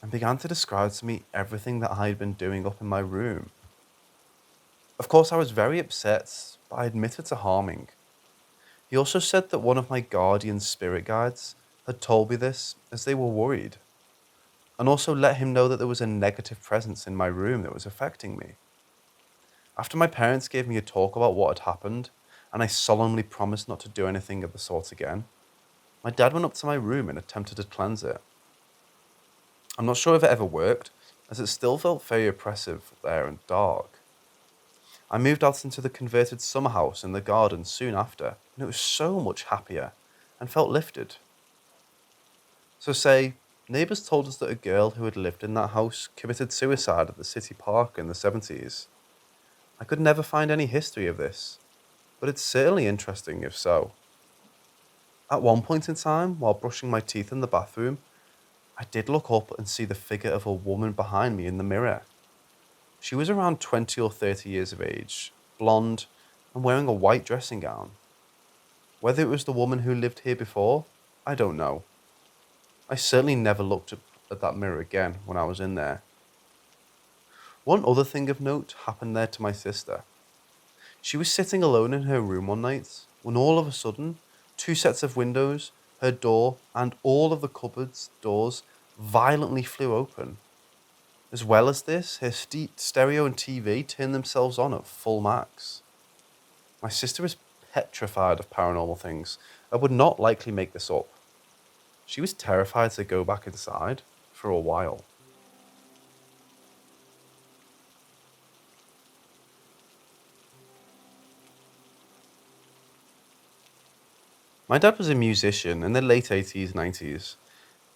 and began to describe to me everything that I had been doing up in my room. Of course, I was very upset, but I admitted to harming. He also said that one of my guardian spirit guides had told me this as they were worried, and also let him know that there was a negative presence in my room that was affecting me. After my parents gave me a talk about what had happened, and I solemnly promised not to do anything of the sort again, my dad went up to my room and attempted to cleanse it. I'm not sure if it ever worked, as it still felt very oppressive there and dark. I moved out into the converted summer house in the garden soon after, and it was so much happier and felt lifted. So, say, neighbours told us that a girl who had lived in that house committed suicide at the city park in the 70s. I could never find any history of this, but it's certainly interesting if so. At one point in time, while brushing my teeth in the bathroom, I did look up and see the figure of a woman behind me in the mirror. She was around 20 or 30 years of age, blonde, and wearing a white dressing gown. Whether it was the woman who lived here before, I don't know. I certainly never looked at that mirror again when I was in there. One other thing of note happened there to my sister. She was sitting alone in her room one night when all of a sudden, two sets of windows, her door, and all of the cupboards' doors violently flew open. As well as this, her stereo and TV turned themselves on at full max. My sister is petrified of paranormal things and would not likely make this up. She was terrified to go back inside for a while. My dad was a musician in the late 80s, 90s,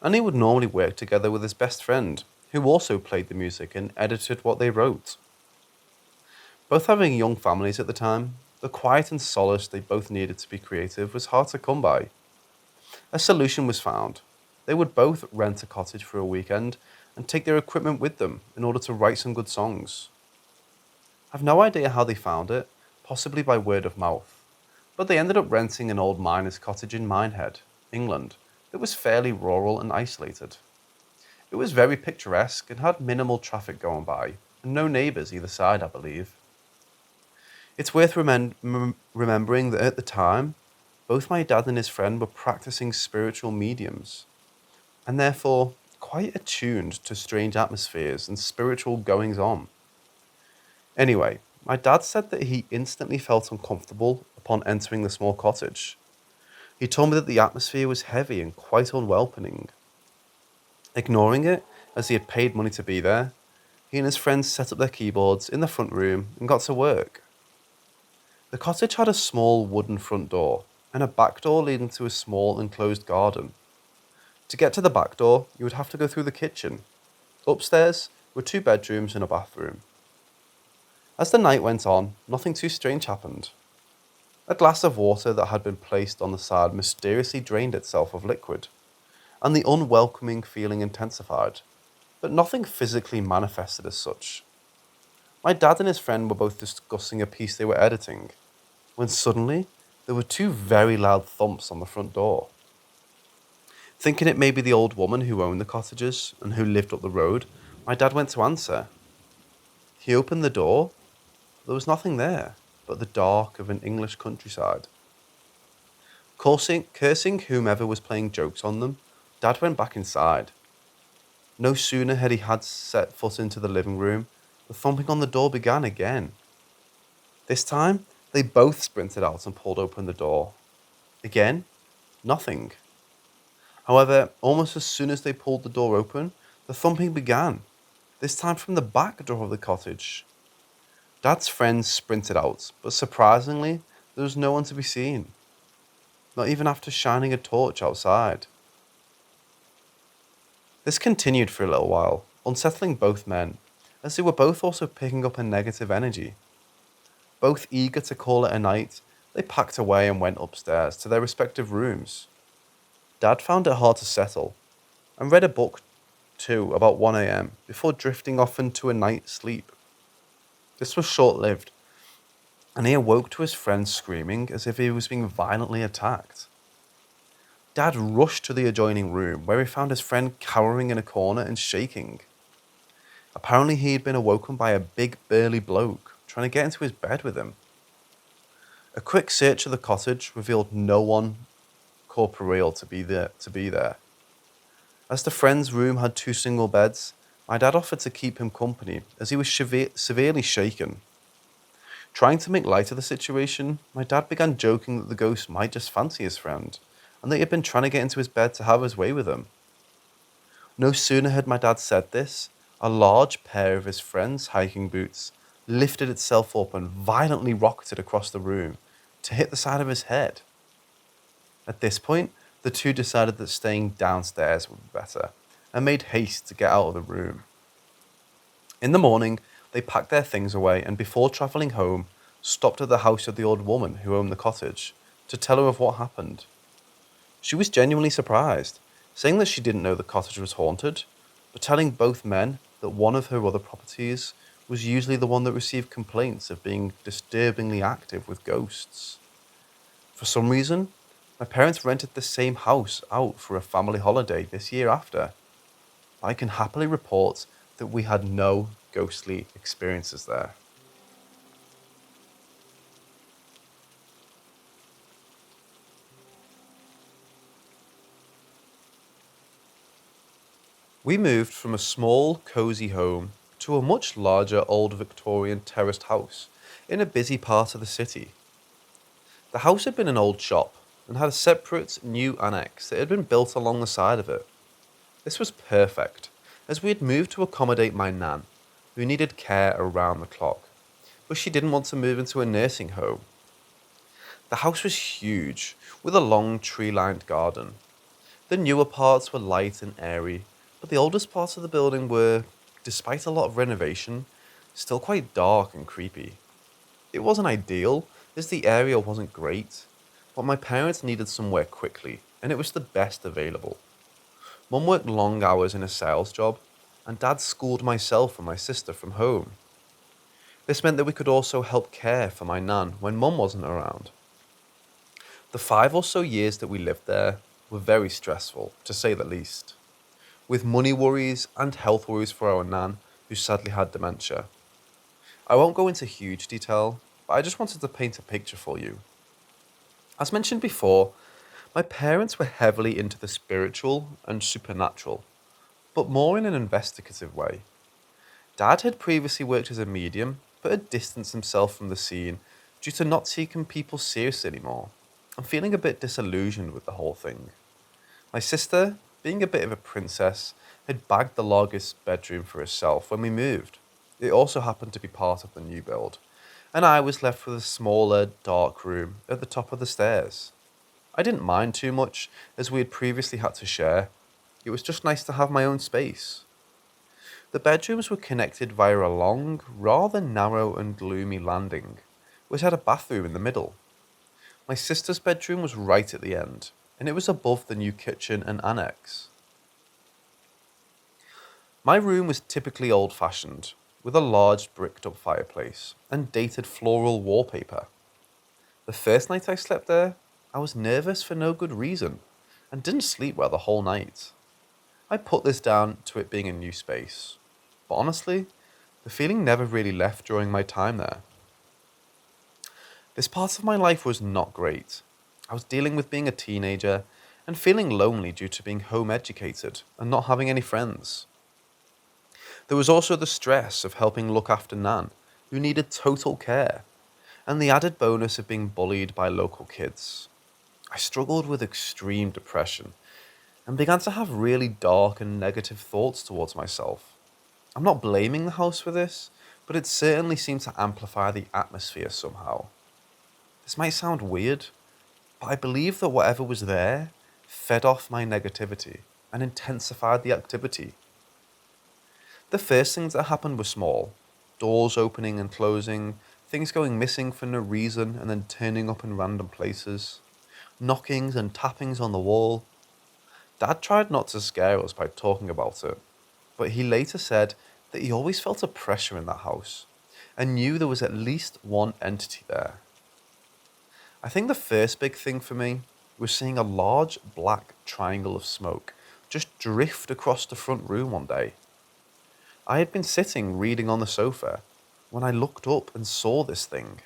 and he would normally work together with his best friend, who also played the music and edited what they wrote. Both having young families at the time, the quiet and solace they both needed to be creative was hard to come by. A solution was found. They would both rent a cottage for a weekend and take their equipment with them in order to write some good songs. I've no idea how they found it, possibly by word of mouth, but they ended up renting an old miner's cottage in Minehead, England, that was fairly rural and isolated. It was very picturesque and had minimal traffic going by, and no neighbours either side, I believe. It's worth remembering that at the time, both my dad and his friend were practicing spiritual mediums, and therefore quite attuned to strange atmospheres and spiritual goings on. Anyway, my dad said that he instantly felt uncomfortable upon entering the small cottage. He told me that the atmosphere was heavy and quite unwelcoming. Ignoring it, As he had paid money to be there, he and his friends set up their keyboards in the front room and got to work. The cottage had a small wooden front door and a back door leading to a small enclosed garden. To get to the back door, you would have to go through the kitchen. Upstairs were 2 bedrooms and a bathroom. As the night went on, nothing too strange happened. A glass of water that had been placed on the side mysteriously drained itself of liquid, and the unwelcoming feeling intensified, but nothing physically manifested as such. My dad and his friend were both discussing a piece they were editing, when suddenly there were 2 very loud thumps on the front door. Thinking it may be the old woman who owned the cottages and who lived up the road, my dad went to answer. He opened the door. There was nothing there but the dark of an English countryside. Cursing whomever was playing jokes on them, Dad went back inside. No sooner had he had set foot into the living room, the thumping on the door began again. This time, they both sprinted out and pulled open the door. Again, nothing. However, almost as soon as they pulled the door open, the thumping began, this time from the back door of the cottage. Dad's friends sprinted out, but surprisingly, there was no one to be seen, not even after shining a torch outside. This continued for a little while, unsettling both men, as they were both also picking up a negative energy. Both eager to call it a night, they packed away and went upstairs to their respective rooms. Dad found it hard to settle, and read a book too about 1 a.m. before drifting off into a night's sleep. This was short-lived, and he awoke to his friend screaming as if he was being violently attacked. Dad rushed to the adjoining room, where he found his friend cowering in a corner and shaking. Apparently he had been awoken by a big burly bloke trying to get into his bed with him. A quick search of the cottage revealed no one corporeal to be there. As the friend's room had 2 single beds, my dad offered to keep him company as he was severely shaken. Trying to make light of the situation, my dad began joking that the ghost might just fancy his friend, and that he had been trying to get into his bed to have his way with him. No sooner had my dad said this, a large pair of his friend's hiking boots lifted itself up and violently rocketed across the room to hit the side of his head. At this point, the two decided that staying downstairs would be better, and made haste to get out of the room. In the morning, they packed their things away and before travelling home, stopped at the house of the old woman who owned the cottage to tell her of what happened. She was genuinely surprised, saying that she didn't know the cottage was haunted, but telling both men that one of her other properties was usually the one that received complaints of being disturbingly active with ghosts. For some reason, my parents rented the same house out for a family holiday this year after. I can happily report that we had no ghostly experiences there. We moved from a small, cosy home to a much larger old Victorian terraced house in a busy part of the city. The house had been an old shop and had a separate new annex that had been built along the side of it. This was perfect, as we had moved to accommodate my nan, who needed care around the clock, but she didn't want to move into a nursing home. The house was huge, with a long tree-lined garden. The newer parts were light and airy, but the oldest parts of the building were, despite a lot of renovation, still quite dark and creepy. It wasn't ideal, as the area wasn't great, but my parents needed somewhere quickly, and it was the best available. Mum worked long hours in a sales job, and Dad schooled myself and my sister from home. This meant that we could also help care for my nan when Mum wasn't around. The 5 or so years that we lived there were very stressful, to say the least, with money worries and health worries for our nan, who sadly had dementia. I won't go into huge detail, but I just wanted to paint a picture for you. As mentioned before, my parents were heavily into the spiritual and supernatural, but more in an investigative way. Dad had previously worked as a medium, but had distanced himself from the scene due to not taking people seriously anymore, and feeling a bit disillusioned with the whole thing. My sister being a bit of a princess, had bagged the largest bedroom for herself when we moved. It also happened to be part of the new build, and I was left with a smaller, dark room at the top of the stairs. I didn't mind too much, as we had previously had to share. It was just nice to have my own space. The bedrooms were connected via a long, rather narrow and gloomy landing, which had a bathroom in the middle. My sister's bedroom was right at the end, and it was above the new kitchen and annex. My room was typically old fashioned, with a large bricked up fireplace and dated floral wallpaper. The first night I slept there, I was nervous for no good reason and didn't sleep well the whole night. I put this down to it being a new space, but honestly, the feeling never really left during my time there. This part of my life was not great. I was dealing with being a teenager and feeling lonely due to being home educated and not having any friends. There was also the stress of helping look after Nan, who needed total care, and the added bonus of being bullied by local kids. I struggled with extreme depression and began to have really dark and negative thoughts towards myself. I'm not blaming the house for this, but it certainly seemed to amplify the atmosphere somehow. This might sound weird, but I believe that whatever was there fed off my negativity and intensified the activity. The first things that happened were small: doors opening and closing, things going missing for no reason and then turning up in random places, knockings and tappings on the wall. Dad tried not to scare us by talking about it, but he later said that he always felt a pressure in that house and knew there was at least one entity there. I think the first big thing for me was seeing a large black triangle of smoke just drift across the front room one day. I had been sitting reading on the sofa when I looked up and saw this thing,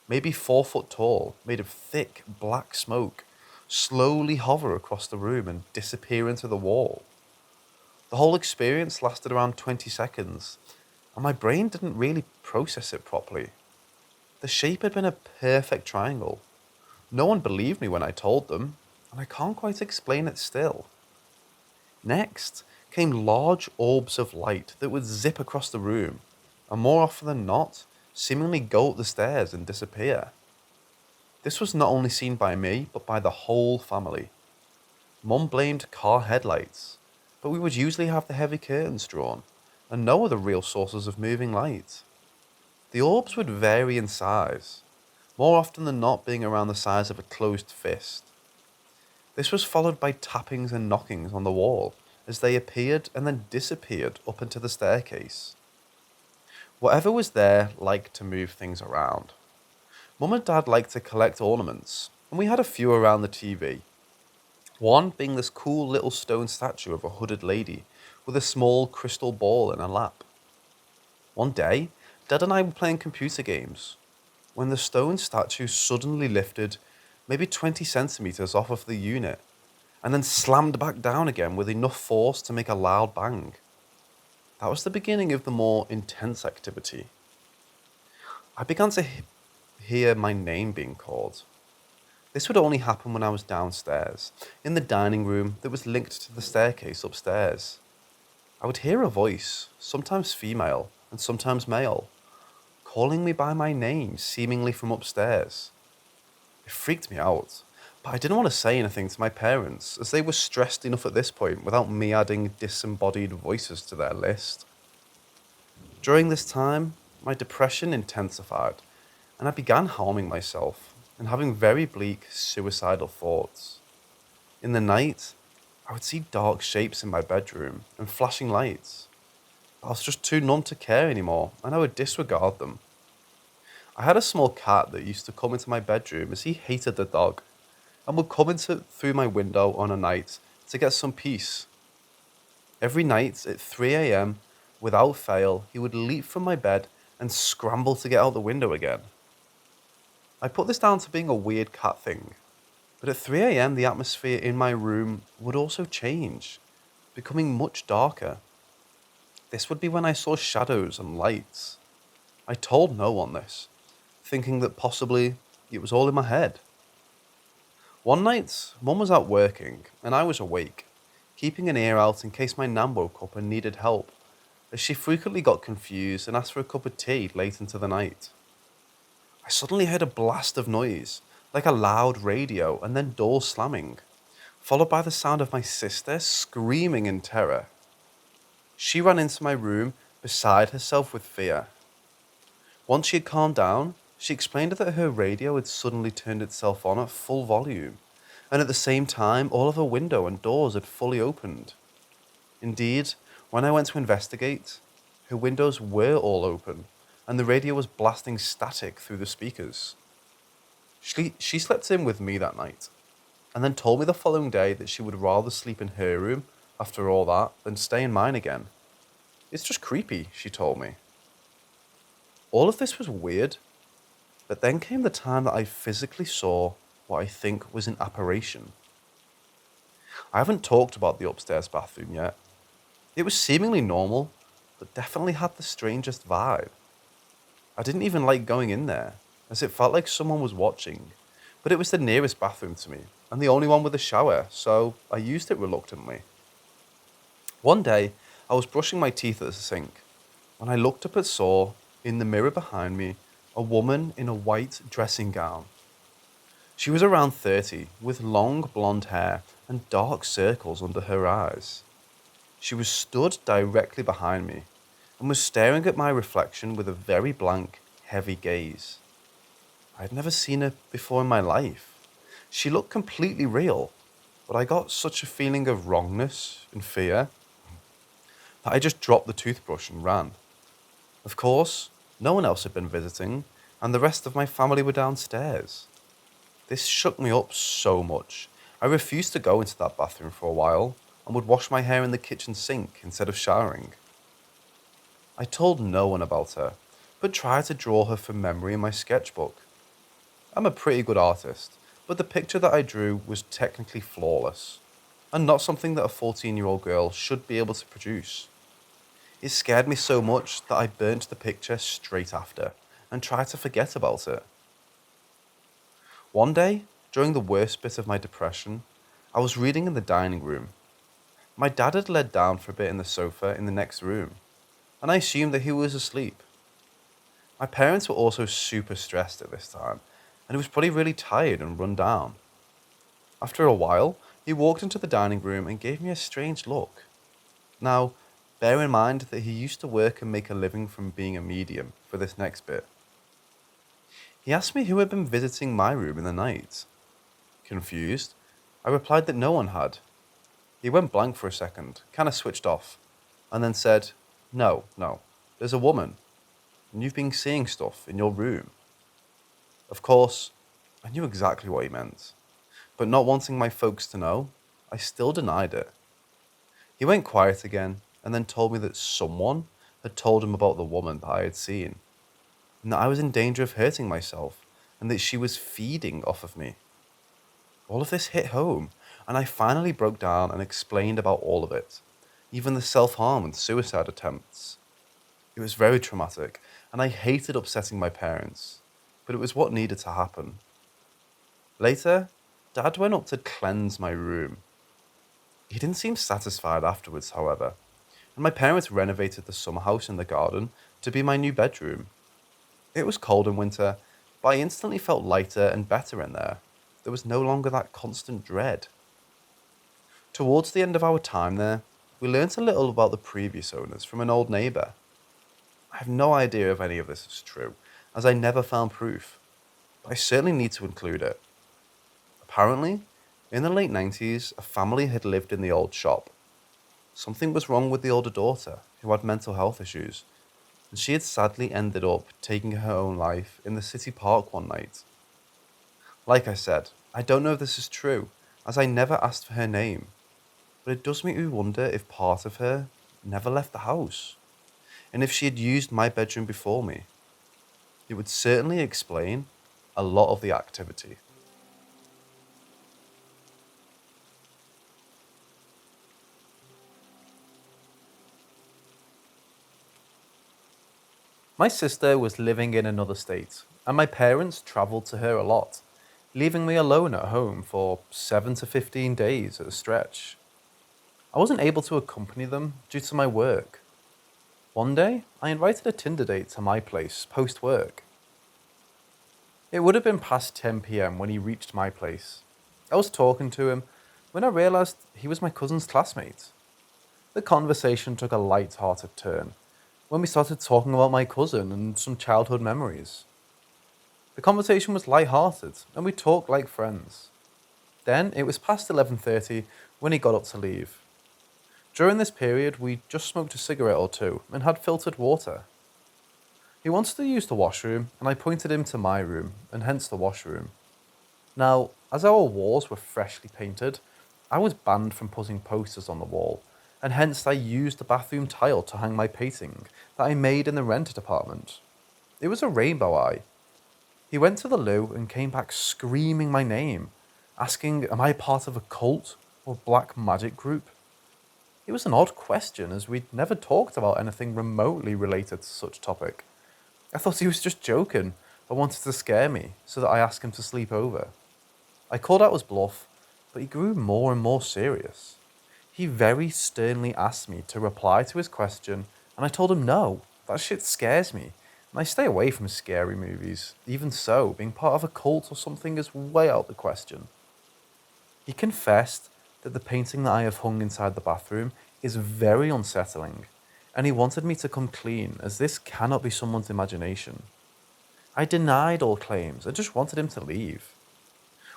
maybe 4 foot tall, made of thick black smoke, slowly hover across the room and disappear into the wall. The whole experience lasted around 20 seconds, and my brain didn't really process it properly. The shape had been a perfect triangle. No one believed me when I told them, and I can't quite explain it still. Next came large orbs of light that would zip across the room, and more often than not, seemingly go up the stairs and disappear. This was not only seen by me, but by the whole family. Mum blamed car headlights, but we would usually have the heavy curtains drawn, and no other real sources of moving light. The orbs would vary in size, more often than not being around the size of a closed fist. This was followed by tappings and knockings on the wall as they appeared and then disappeared up into the staircase. Whatever was there liked to move things around. Mum and Dad liked to collect ornaments, and we had a few around the TV. One being this cool little stone statue of a hooded lady with a small crystal ball in her lap. One day, Dad and I were playing computer games when the stone statue suddenly lifted maybe 20 centimeters off of the unit and then slammed back down again with enough force to make a loud bang. That was the beginning of the more intense activity. I began to hear my name being called. This would only happen when I was downstairs, in the dining room that was linked to the staircase upstairs. I would hear a voice, sometimes female and sometimes male, calling me by my name, seemingly from upstairs. It freaked me out, but I didn't want to say anything to my parents, as they were stressed enough at this point without me adding disembodied voices to their list. During this time, my depression intensified, and I began harming myself and having very bleak, suicidal thoughts. In the night, I would see dark shapes in my bedroom and flashing lights. I was just too numb to care anymore, and I would disregard them. I had a small cat that used to come into my bedroom as he hated the dog, and would come into through my window on a night to get some peace. Every night at 3 a.m., without fail, he would leap from my bed and scramble to get out the window again. I put this down to being a weird cat thing, but at 3 a.m. the atmosphere in my room would also change, becoming much darker. This would be when I saw shadows and lights. I told no one this, thinking that possibly it was all in my head. One night, Mum was out working and I was awake, keeping an ear out in case my nan woke up and needed help, as she frequently got confused and asked for a cup of tea late into the night. I suddenly heard a blast of noise, like a loud radio, and then doors slamming, followed by the sound of my sister screaming in terror. She ran into my room, beside herself with fear. Once she had calmed down, she explained that her radio had suddenly turned itself on at full volume, and at the same time, all of her window and doors had fully opened. Indeed, when I went to investigate, her windows were all open, and the radio was blasting static through the speakers. She slept in with me that night, and then told me the following day that she would rather sleep in her room after all that than stay in mine again. It's just creepy, she told me. All of this was weird, but then came the time that I physically saw what I think was an apparition. I haven't talked about the upstairs bathroom yet. It was seemingly normal, but definitely had the strangest vibe. I didn't even like going in there, as it felt like someone was watching, but it was the nearest bathroom to me, and the only one with a shower, so I used it reluctantly. One day, I was brushing my teeth at the sink, when I looked up and saw, in the mirror behind me, a woman in a white dressing gown. She was around 30, with long blonde hair and dark circles under her eyes. She was stood directly behind me, and was staring at my reflection with a very blank, heavy gaze. I had never seen her before in my life. She looked completely real, but I got such a feeling of wrongness and fear that I just dropped the toothbrush and ran. Of course, no one else had been visiting, and the rest of my family were downstairs. This shook me up so much. I refused to go into that bathroom for a while, and would wash my hair in the kitchen sink instead of showering. I told no one about her, but tried to draw her from memory in my sketchbook. I'm a pretty good artist, but the picture that I drew was technically flawless, and not something that a 14-year-old girl should be able to produce. It scared me so much that I burnt the picture straight after, and tried to forget about it. One day, during the worst bit of my depression, I was reading in the dining room. My dad had laid down for a bit in the sofa in the next room, and I assumed that he was asleep. My parents were also super stressed at this time, and he was probably really tired and run down. After a while, he walked into the dining room and gave me a strange look. Now, bear in mind that he used to work and make a living from being a medium for this next bit. He asked me who had been visiting my room in the night. Confused, I replied that no one had. He went blank for a second, kind of switched off, and then said, No, there's a woman, and you've been seeing stuff in your room. Of course, I knew exactly what he meant, but not wanting my folks to know, I still denied it. He went quiet again, and then told me that someone had told him about the woman that I had seen, and that I was in danger of hurting myself, and that she was feeding off of me. All of this hit home, and I finally broke down and explained about all of it, even the self-harm and suicide attempts. It was very traumatic, and I hated upsetting my parents, but it was what needed to happen. Later, Dad went up to cleanse my room. He didn't seem satisfied afterwards, however, and my parents renovated the summer house in the garden to be my new bedroom. It was cold in winter, but I instantly felt lighter and better in there. There was no longer that constant dread. Towards the end of our time there, we learnt a little about the previous owners from an old neighbour. I have no idea if any of this is true, as I never found proof, but I certainly need to include it. Apparently, in the late 90s, a family had lived in the old shop. Something was wrong with the older daughter, who had mental health issues, and she had sadly ended up taking her own life in the city park one night. Like I said, I don't know if this is true, as I never asked for her name, but it does make me wonder if part of her never left the house, and if she had used my bedroom before me. It would certainly explain a lot of the activity. My sister was living in another state, and my parents travelled to her a lot, leaving me alone at home for 7 to 15 days at a stretch. I wasn't able to accompany them due to my work. One day, I invited a Tinder date to my place post-work. It would have been past 10 p.m. when he reached my place. I was talking to him when I realised he was my cousin's classmate. The conversation took a light-hearted turn when we started talking about my cousin and some childhood memories. The conversation was light-hearted and we talked like friends. Then it was past 11:30 when he got up to leave. During this period, we just smoked a cigarette or two and had filtered water. He wanted to use the washroom, and I pointed him to my room, and hence the washroom. Now, as our walls were freshly painted, I was banned from putting posters on the wall, and hence I used the bathroom tile to hang my painting that I made in the rented apartment. It was a rainbow eye. He went to the loo and came back screaming my name, asking, am I part of a cult or black magic group? It was an odd question, as we'd never talked about anything remotely related to such topic. I thought he was just joking, but wanted to scare me, so that I asked him to sleep over. I called out his bluff, but he grew more and more serious. He very sternly asked me to reply to his question, and I told him no, that shit scares me, and I stay away from scary movies. Even so, being part of a cult or something is way out the question. He confessed that the painting that I have hung inside the bathroom is very unsettling, and he wanted me to come clean, as this cannot be someone's imagination. I denied all claims and just wanted him to leave.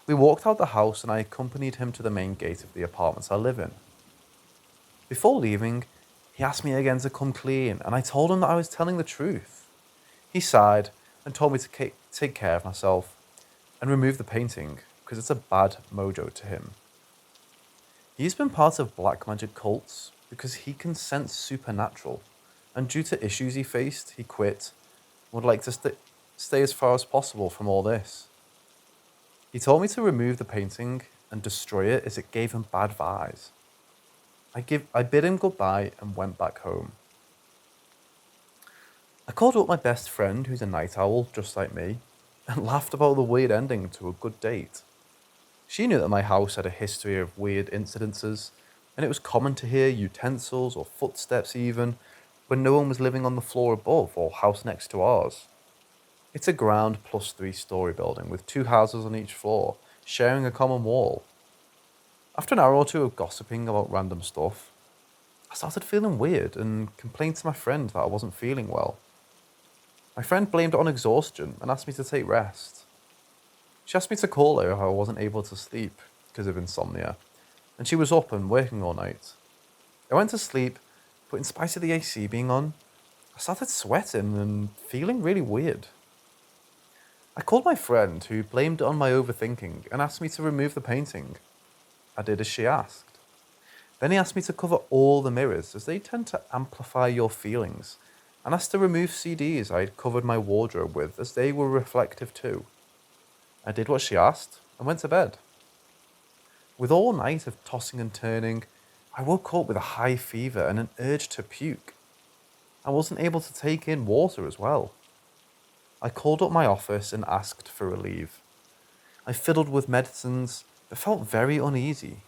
We walked out the house and I accompanied him to the main gate of the apartment I live in. Before leaving, he asked me again to come clean, and I told him that I was telling the truth. He sighed and told me to take care of myself and remove the painting, because it's a bad mojo to him. He's been part of black magic cults because he can sense supernatural, and due to issues he faced, he quit and would like to stay as far as possible from all this. He told me to remove the painting and destroy it as it gave him bad vibes. I bid him goodbye and went back home. I called up my best friend, who's a night owl just like me, and laughed about the weird ending to a good date. She knew that my house had a history of weird incidences, and it was common to hear utensils or footsteps even when no one was living on the floor above or house next to ours. It's a ground plus 3-story building with 2 houses on each floor, sharing a common wall. After an hour or two of gossiping about random stuff, I started feeling weird and complained to my friend that I wasn't feeling well. My friend blamed it on exhaustion and asked me to take rest. She asked me to call her if I wasn't able to sleep because of insomnia, and she was up and working all night. I went to sleep, but in spite of the AC being on, I started sweating and feeling really weird. I called my friend, who blamed it on my overthinking and asked me to remove the painting. I did as she asked. Then he asked me to cover all the mirrors, as they tend to amplify your feelings, and asked to remove CDs I had covered my wardrobe with, as they were reflective too. I did what she asked and went to bed. With all night of tossing and turning, I woke up with a high fever and an urge to puke. I wasn't able to take in water as well. I called up my office and asked for relief. I fiddled with medicines but felt very uneasy.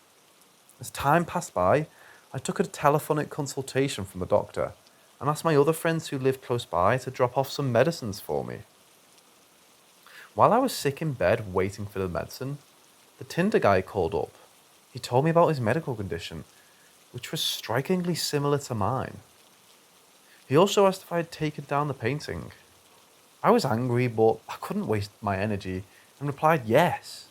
As time passed by, I took a telephonic consultation from the doctor and asked my other friends who lived close by to drop off some medicines for me. While I was sick in bed waiting for the medicine, the Tinder guy called up. He told me about his medical condition, which was strikingly similar to mine. He also asked if I had taken down the painting. I was angry, but I couldn't waste my energy and replied yes.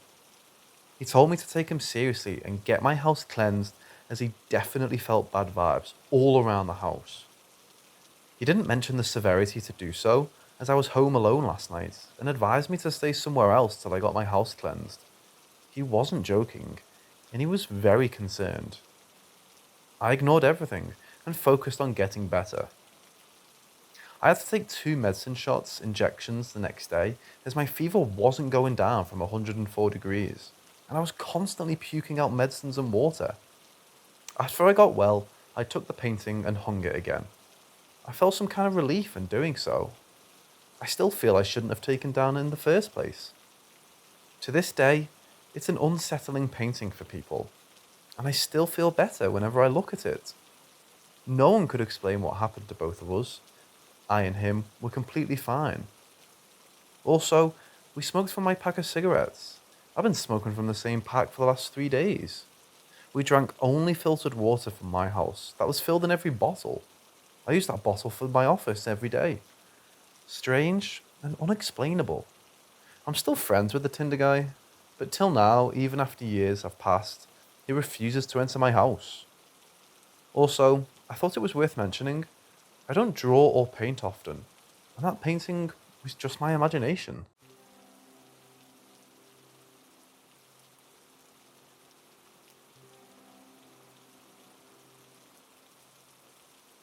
He told me to take him seriously and get my house cleansed, as he definitely felt bad vibes all around the house. He didn't mention the severity to do so, as I was home alone last night, and advised me to stay somewhere else till I got my house cleansed. He wasn't joking, and he was very concerned. I ignored everything and focused on getting better. I had to take 2 medicine shots, injections, the next day, as my fever wasn't going down from 104 degrees, and I was constantly puking out medicines and water. After I got well, I took the painting and hung it again. I felt some kind of relief in doing so. I still feel I shouldn't have taken down in the first place. To this day, it's an unsettling painting for people, and I still feel better whenever I look at it. No one could explain what happened to both of us. I and him were completely fine. Also, we smoked from my pack of cigarettes. I've been smoking from the same pack for the last 3 days. We drank only filtered water from my house that was filled in every bottle. I use that bottle for my office every day. Strange and unexplainable. I'm still friends with the Tinder guy, but till now, even after years have passed, he refuses to enter my house. Also, I thought it was worth mentioning, I don't draw or paint often, and that painting was just my imagination.